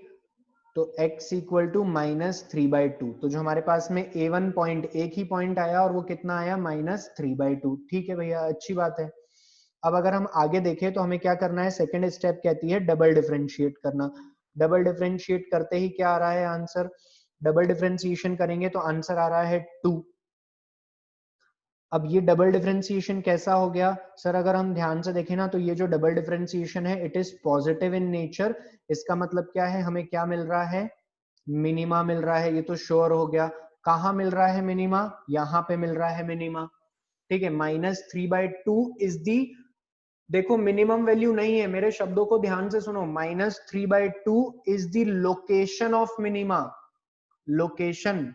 तो x इक्वल टू -3/2। तो जो हमारे पास में a1 पॉइंट, एक ही पॉइंट आया और वो कितना आया? -3/2। ठीक है भैया, अच्छी बात है। अब अगर हम आगे देखें तो हमें क्या करना है? सेकेंड स्टेप कहती है डबल डिफरेंशिएट करना। डबल डिफरेंशिएट करते ही क्या आ रहा है आंसर? डबल डिफरेंशिएशन करेंगे तो आंसर आ रहा है 2। अब ये डबल डिफरेंशिएशन कैसा हो गया सर? अगर हम ध्यान से देखें ना, तो ये जो डबल डिफरेंशिएशन है it is positive in nature. इसका मतलब क्या है? हमें क्या मिल रहा है? मिनिमा मिल रहा है। ये तो श्योर हो गया। कहां मिल रहा है मिनिमा? यहां पे मिल रहा है मिनिमा। ठीक है, -3/2 इज दी, देखो मिनिमम वैल्यू नहीं है, मेरे शब्दों को ध्यान से सुनो। -3/2 is the location of minima. Location,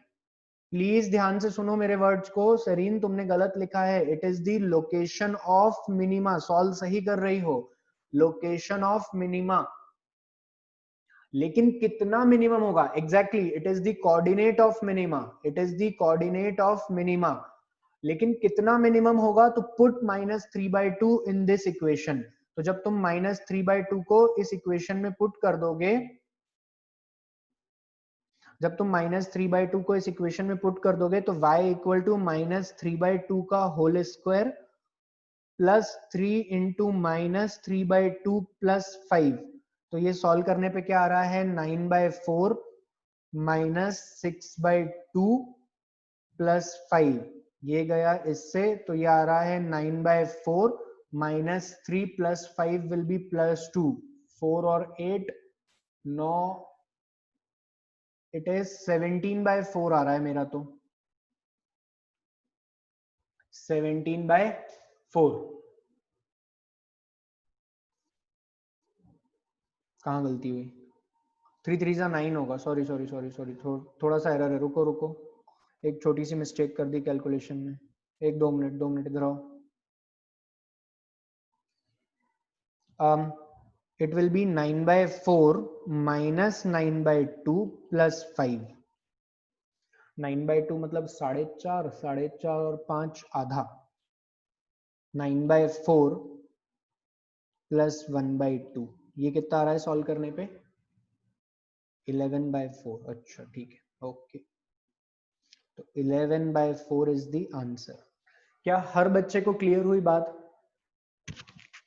please ध्यान से सुनो मेरे वर्ड्स को। सरीन तुमने गलत लिखा है, it is the location of minima. Solve सही कर रही हो, लोकेशन ऑफ मिनिमा। लेकिन कितना मिनिमम होगा? Exactly, it is the coordinate of minima. It is the coordinate of minima. लेकिन कितना मिनिमम होगा? तो पुट -3/2 इन दिस इक्वेशन। तो जब तुम -3/2 को इस इक्वेशन में पुट कर दोगे, जब तुम -3/2 को इस इक्वेशन में पुट कर दोगे, तो y इक्वल टू -3/2 का whole square plus 3 into -3/2 plus 5। तो ये सॉल्व करने पे क्या आ रहा है? 9/4 -6/2 प्लस 5। ये गया इससे, तो ये आ रहा है 9/4 -3 प्लस 5 विल बी +2। 4 और 8 9, इट इज 17/4 आ रहा है मेरा। तो 17/4। कहाँ गलती हुई? 3 3 9 होगा। सॉरी सॉरी सॉरी सॉरी, थोड़ा सा एरर है। रुको रुको, एक छोटी सी मिस्टेक कर दी कैलकुलेशन में। एक 2 मिनट इधर आओ। It will be 9/4 minus 9/2 plus 5। 9/2 मतलब 4.5, 4.5 और 5 आधा। 9/4 प्लस 1/2, ये कितना आ रहा है सॉल्व करने पे? 11/4। अच्छा ठीक है, ओके। तो 11/4 इज द आंसर। क्या हर बच्चे को क्लियर हुई बात?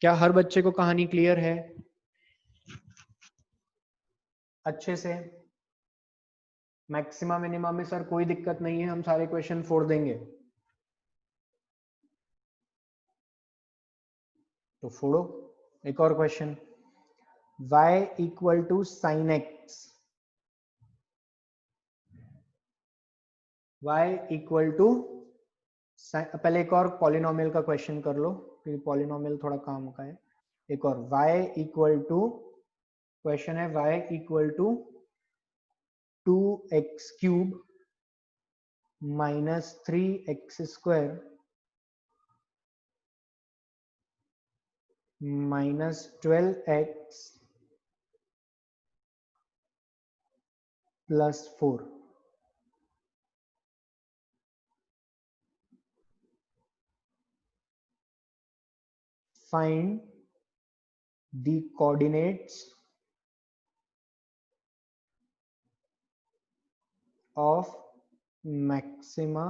क्या हर बच्चे को कहानी क्लियर है अच्छे से? मैक्सिमा मिनिमा में सर कोई दिक्कत नहीं है, हम सारे क्वेश्चन फोड़ देंगे। तो फोड़ो एक और question. y equal to sine x, y equal to, पहले एक और पॉलिनोमियल का क्वेश्चन कर लो, क्योंकि पॉलिनोमियल थोड़ा काम का है। एक और y इक्वल टू, क्वेश्चन है y equal to 2x³ minus 3x² minus 12x plus 4। Find the coordinates of maxima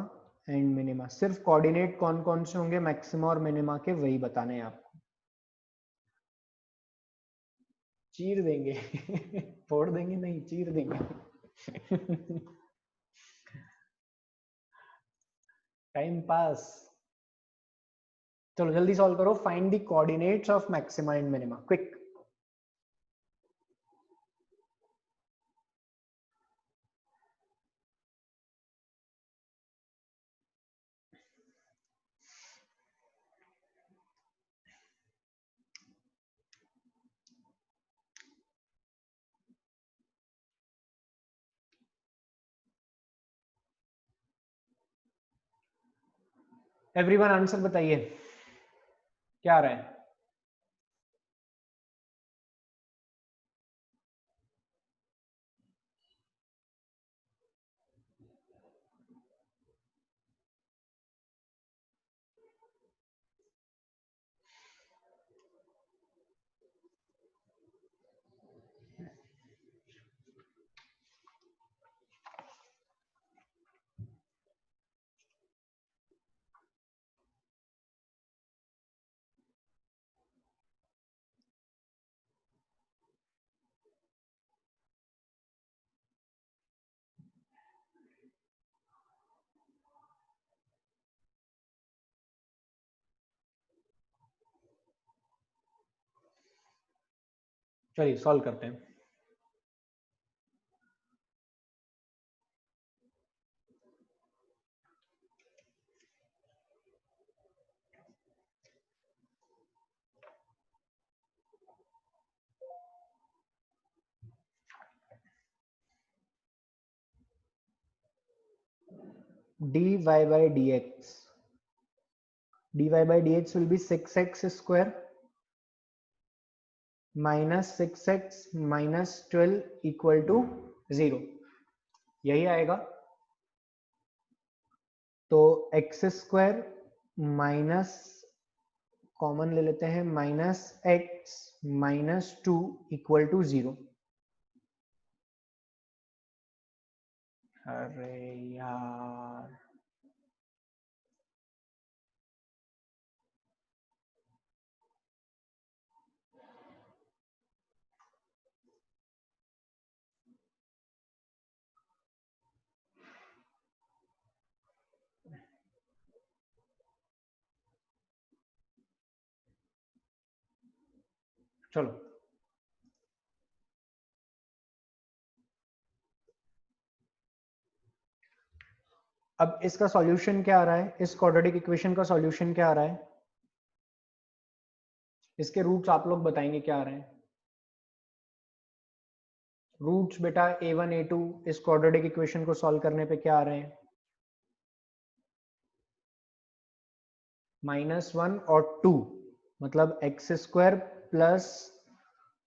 and minima. सिर्फ कोऑर्डिनेट कौन कौन से होंगे मैक्सिमा और मिनिमा के, वही बताने हैं आपको। चीर देंगे फोड़ देंगे नहीं, चीर देंगे टाइम पास। चलो जल्दी सॉल्व करो। Find the coordinates of maxima and minima, quick. Everyone answer बताइए क्या आ रहा है। चलिए सॉल्व करते हैं। dy by dx will be 6x square minus 6x minus 12 equal to 0, यही आएगा। तो एक्स स्क्वायर माइनस कॉमन ले लेते हैं, minus x minus 2 equal to 0। अरे यार, चलो अब इसका सॉल्यूशन क्या आ रहा है, इस क्वाड्रेटिक इक्वेशन का सॉल्यूशन क्या आ रहा है, इसके रूट्स आप लोग बताएंगे क्या आ रहे हैं। रूट्स बेटा a1 a2 इस क्वाड्रेटिक इक्वेशन को सॉल्व करने पे क्या आ रहे हैं, -1 और 2, मतलब एक्स स्क्वायर प्लस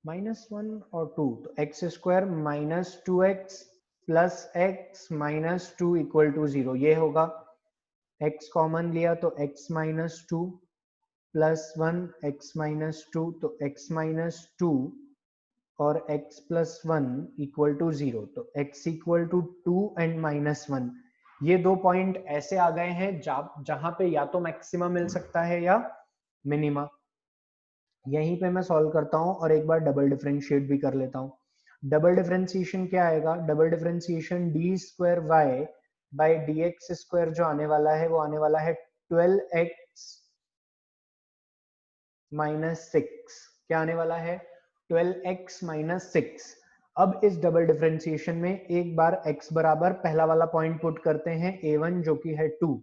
-1 और 2, तो x square minus 2x plus x minus 2 equal to 0, ये होगा। x कॉमन लिया तो x minus 2 plus 1 x minus 2, तो x माइनस 2 और x प्लस 1 इक्वल टू 0, तो x इक्वल टू 2 एंड -1। ये दो पॉइंट ऐसे आ गए हैं जहां पे या तो मैक्सिमा मिल सकता है या मिनिमा। यहीं पे मैं सॉल्व करता हूं और एक बार डबल डिफरेंशिएट भी कर लेता हूं। डबल डिफरेंशिएशन क्या आएगा, double differentiation d square y by d x square जो आने वाला है वो आने वाला है 12x माइनस 6। क्या आने वाला है, 12x माइनस 6। अब इस डबल डिफरेंशिएशन में एक बार x बराबर पहला वाला पॉइंट पुट करते हैं a1 जो कि है 2।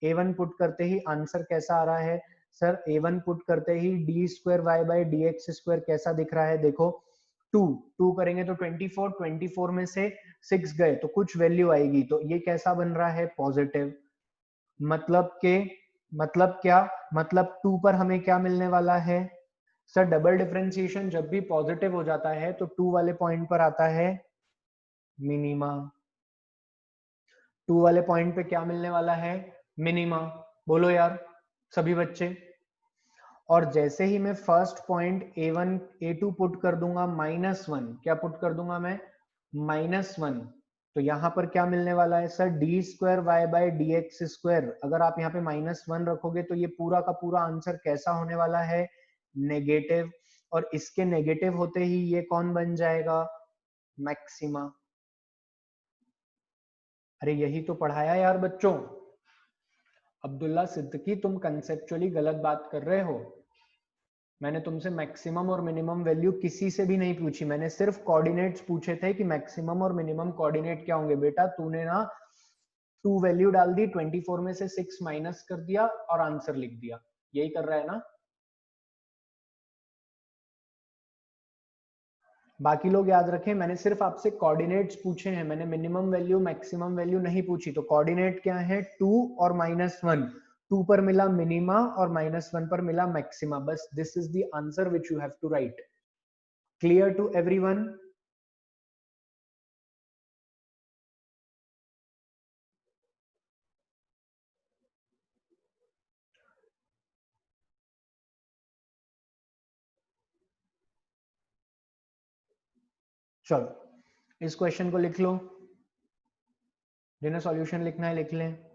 a1 पुट करते ही आंसर कैसा आ रहा है सर, a1 पुट करते ही d square y by d x square कैसा दिख रहा है, देखो 2 2 करेंगे तो 24, 24 में से 6 गए तो कुछ वैल्यू आएगी, तो ये कैसा बन रहा है, पॉजिटिव। मतलब के मतलब क्या, मतलब 2 पर हमें क्या मिलने वाला है सर, डबल डिफरेंशिएशन जब भी पॉजिटिव हो जाता है तो 2 वाले पॉइंट पर आता है मिनिमा। 2 वाले पॉइंट पे क्या मिलने वाला है, मिनिमा। बोलो यार सभी बच्चे। और जैसे ही मैं first point a1 a2 put कर दूंगा -1, क्या पुट कर दूंगा मैं, -1, तो यहां पर क्या मिलने वाला है sir, d square y by d x square. अगर आप यहाँ पे -1 रखोगे तो ये पूरा का पूरा आंसर कैसा होने वाला है, नेगेटिव। और इसके नेगेटिव होते ही ये कौन बन जाएगा, मैक्सिमा। अरे यही तो पढ़ाया यार बच्चों। अब्दुल्ला सिद्दीकी तुम कंसेप्चुअली गलत बात कर रहे हो। मैंने तुमसे मैक्सिमम और मिनिमम वैल्यू किसी से भी नहीं पूछी, मैंने सिर्फ कोऑर्डिनेट्स पूछे थे कि मैक्सिमम और मिनिमम कोऑर्डिनेट क्या होंगे। बेटा तूने ना 2 वैल्यू डाल दी, 24 में से 6 माइनस कर दिया और आंसर लिख दिया, यही कर रहा है ना। बाकी लोग याद रखें, मैंने सिर्फ आपसे कोऑर्डिनेट्स पूछे हैं, मैंने मिनिमम वैल्यू मैक्सिमम वैल्यू नहीं पूछी। तो कोऑर्डिनेट क्या है, 2 और -1, 2 पर मिला मिनिमा और -1 पर मिला मैक्सिमा, बस this is the answer which you have to write. Clear to everyone? चलो इस क्वेश्चन को लिख लो, जिन्हें सॉल्यूशन लिखना है लिख लें।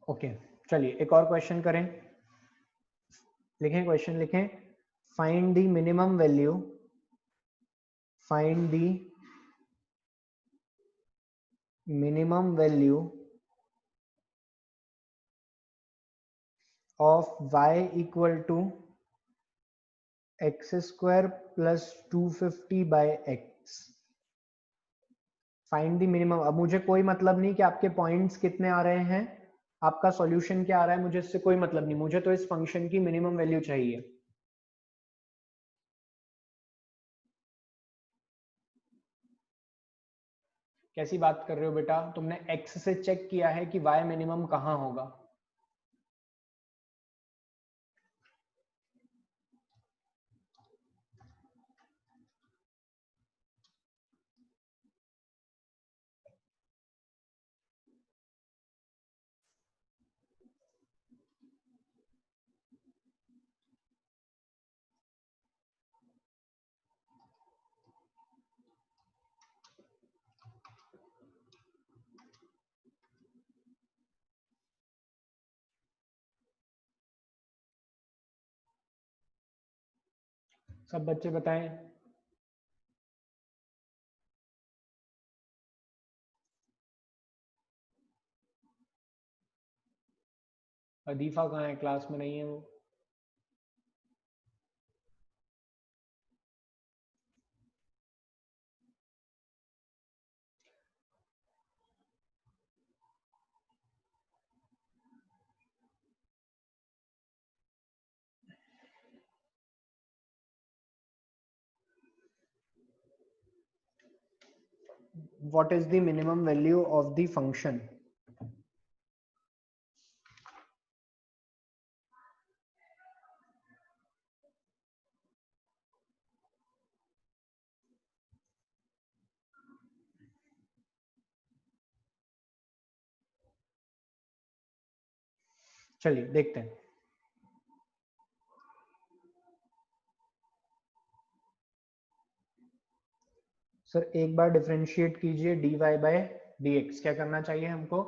ओके चलिए एक और क्वेश्चन करें। लिखें, क्वेश्चन लिखें। Find the minimum value, find the minimum value of y equal to x square plus 250 by x। Find the minimum. अब मुझे कोई मतलब नहीं कि आपके पॉइंट्स कितने आ रहे हैं, आपका सॉल्यूशन क्या आ रहा है, मुझे इससे कोई मतलब नहीं, मुझे तो इस फंक्शन की मिनिमम वैल्यू चाहिए। कैसी बात कर रहे हो बेटा, तुमने x से चेक किया है कि y मिनिमम कहां होगा? सब बच्चे बताएं। अदीफा कहाँ है, क्लास में नहीं है वो? What is the minimum value of the function? चलिए देखते हैं। सर एक बार डिफरेंशिएट कीजिए dy बाय dx। क्या करना चाहिए हमको?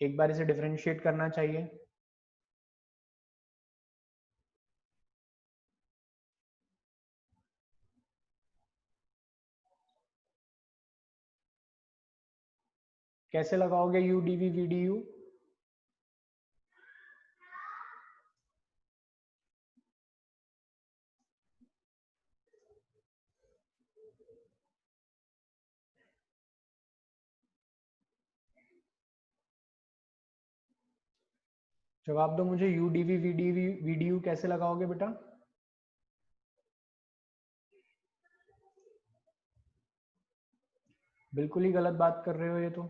एक बार इसे डिफरेंशिएट करना चाहिए। कैसे लगाओगे u dv v du? जवाब दो मुझे, u dv v du कैसे लगाओगे बेटा? बिल्कुल ही गलत बात कर रहे हो ये तो।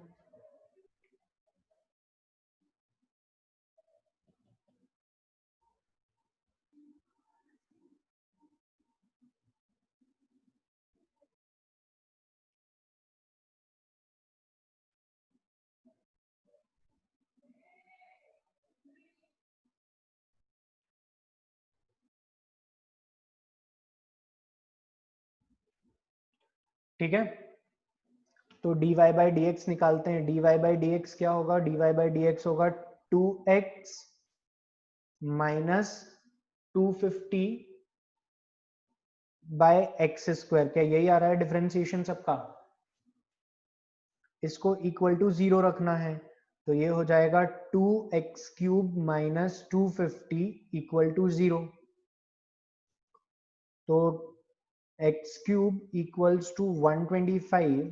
ठीक है, तो dy बाई डी एक्स निकालते हैं। dy बाई डी एक्स क्या होगा? dy बाई डी एक्स होगा 2x minus 250 bye x square. क्या यही आ रहा है डिफरेंशिएशन सबका? इसको इक्वल टू 0 रखना है। तो ये हो जाएगा 2x³ माइनस 250 इक्वल टू 0। तो x³ इक्वल्स टू 125,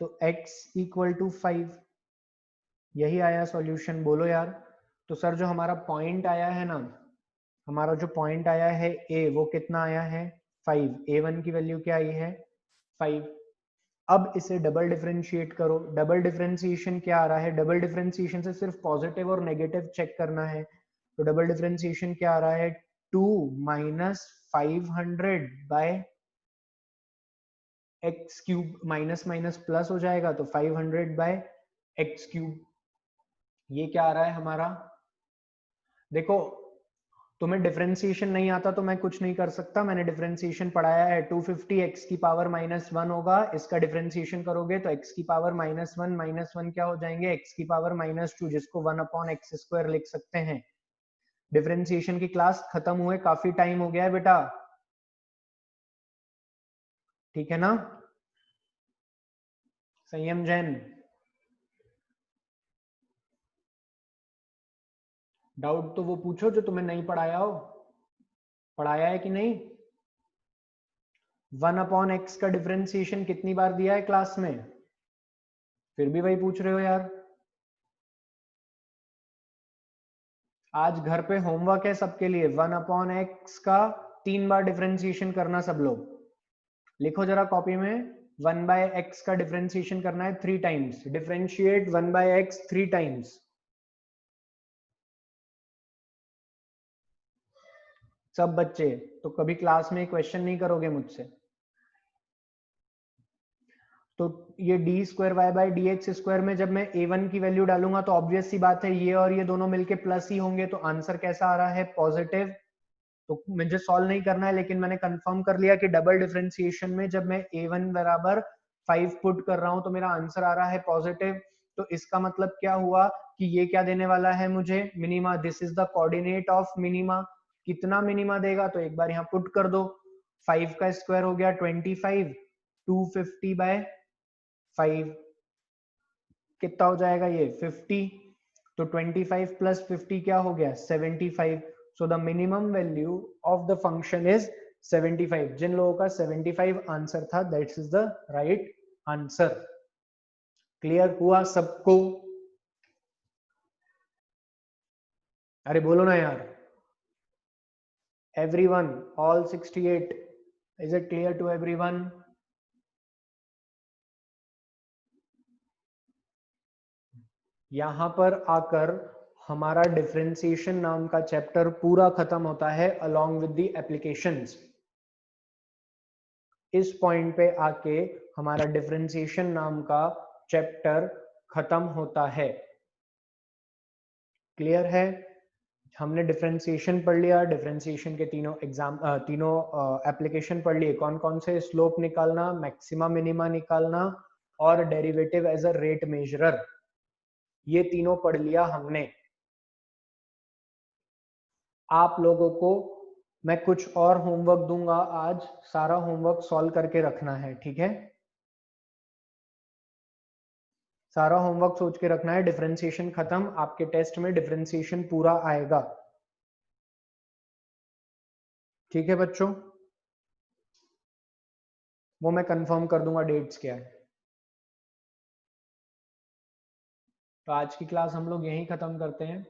तो x इक्वल टू 5। यही आया सॉल्यूशन, बोलो यार। तो सर जो हमारा पॉइंट आया है ना, हमारा जो पॉइंट आया है a, वो कितना आया है 5। a1 की वैल्यू क्या आई है 5। अब इसे डबल डिफरेंशिएट करो। डबल डिफरेंशिएशन क्या आ रहा है, डबल डिफरेंशिएशन से सिर्फ पॉजिटिव और नेगेटिव चेक करना है। तो डबल डिफरेंशिएशन क्या आ रहा है 2 minus 500 by x³, minus minus plus हो जाएगा तो 500 बाय x³। ये क्या आ रहा है हमारा, देखो तुम्हें डिफरेंशिएशन नहीं आता तो मैं कुछ नहीं कर सकता, मैंने डिफरेंशिएशन पढ़ाया है। 250 x की पावर -1 होगा, इसका डिफरेंशिएशन करोगे तो x की पावर -1 क्या हो जाएंगे, x की पावर -2, जिसको 1/x² लिख सकते हैं। डिफरेंशिएशन की क्लास खत्म हुए काफी टाइम हो गया है बेटा, ठीक है ना। संयम जैन, डाउट तो वो पूछो जो तुम्हें नहीं पढ़ाया हो। पढ़ाया है कि नहीं। 1/x का डिफरेंशिएशन कितनी बार दिया है क्लास में, फिर भी वही पूछ रहे हो यार। आज घर पे होमवर्क है सबके लिए, 1/x का 3 बार डिफरेंशिएशन करना। सब लोग लिखो जरा कॉपी में, 1/x का डिफरेंशिएशन करना है 3 टाइम्स। Differentiate 1/x 3 times. सब बच्चे तो कभी क्लास में क्वेश्चन नहीं करोगे मुझसे। तो ये d²y/dx² में जब मैं a1 की वैल्यू डालूंगा तो ऑब्वियस सी बात है ये और ये दोनों मिलके प्लस ही होंगे, तो आंसर कैसा आ रहा है पॉजिटिव। तो मुझे सॉल्व नहीं करना है, लेकिन मैंने कंफर्म कर लिया कि डबल डिफरेंशिएशन में जब मैं a1 बराबर 5 पुट कर रहा हूं तो मेरा आंसर आ रहा है पॉजिटिव। तो इसका मतलब क्या हुआ कि ये क्या देने वाला है मुझे, minima. This is the coordinate of minima. कितना मिनिमा देगा, तो एक बार यहाँ पुट कर दो। 5 का स्क्वायर हो गया 25, 250 बाय 5 कितना हो जाएगा ये 50। तो 25 प्लस 50 क्या हो गया 75। So the minimum value of the function is 75। जिन लोगों का 75 आंसर था, that's is the right answer. Clear हुआ सबको। अरे बोलो ना यार। Everyone, all 68, is it clear to everyone. यहां पर आकर हमारा डिफरेंशिएशन नाम का चैप्टर पूरा खत्म होता है अलोंग विद द एप्लीकेशंस। इस पॉइंट पे आके हमारा डिफरेंशिएशन नाम का चैप्टर खत्म होता है। क्लियर है। हमने डिफरेंशिएशन पढ़ लिया, डिफरेंशिएशन के तीनों एप्लीकेशन पढ़ लिए। कौन कौन से, स्लोप निकालना, मैक्सिमा मिनिमा निकालना और डेरिवेटिव एज अ रेट मेजरर, ये तीनों पढ़ लिया हमने। आप लोगों को मैं कुछ और होमवर्क दूंगा आज, सारा होमवर्क सॉल्व करके रखना है, ठीक है। सारा होमवर्क सोच के रखना है। डिफरेंशिएशन खत्म, आपके टेस्ट में डिफरेंशिएशन पूरा आएगा, ठीक है बच्चों। वो मैं कंफर्म कर दूंगा डेट्स क्या है। तो आज की क्लास हम लोग यहीं खत्म करते हैं।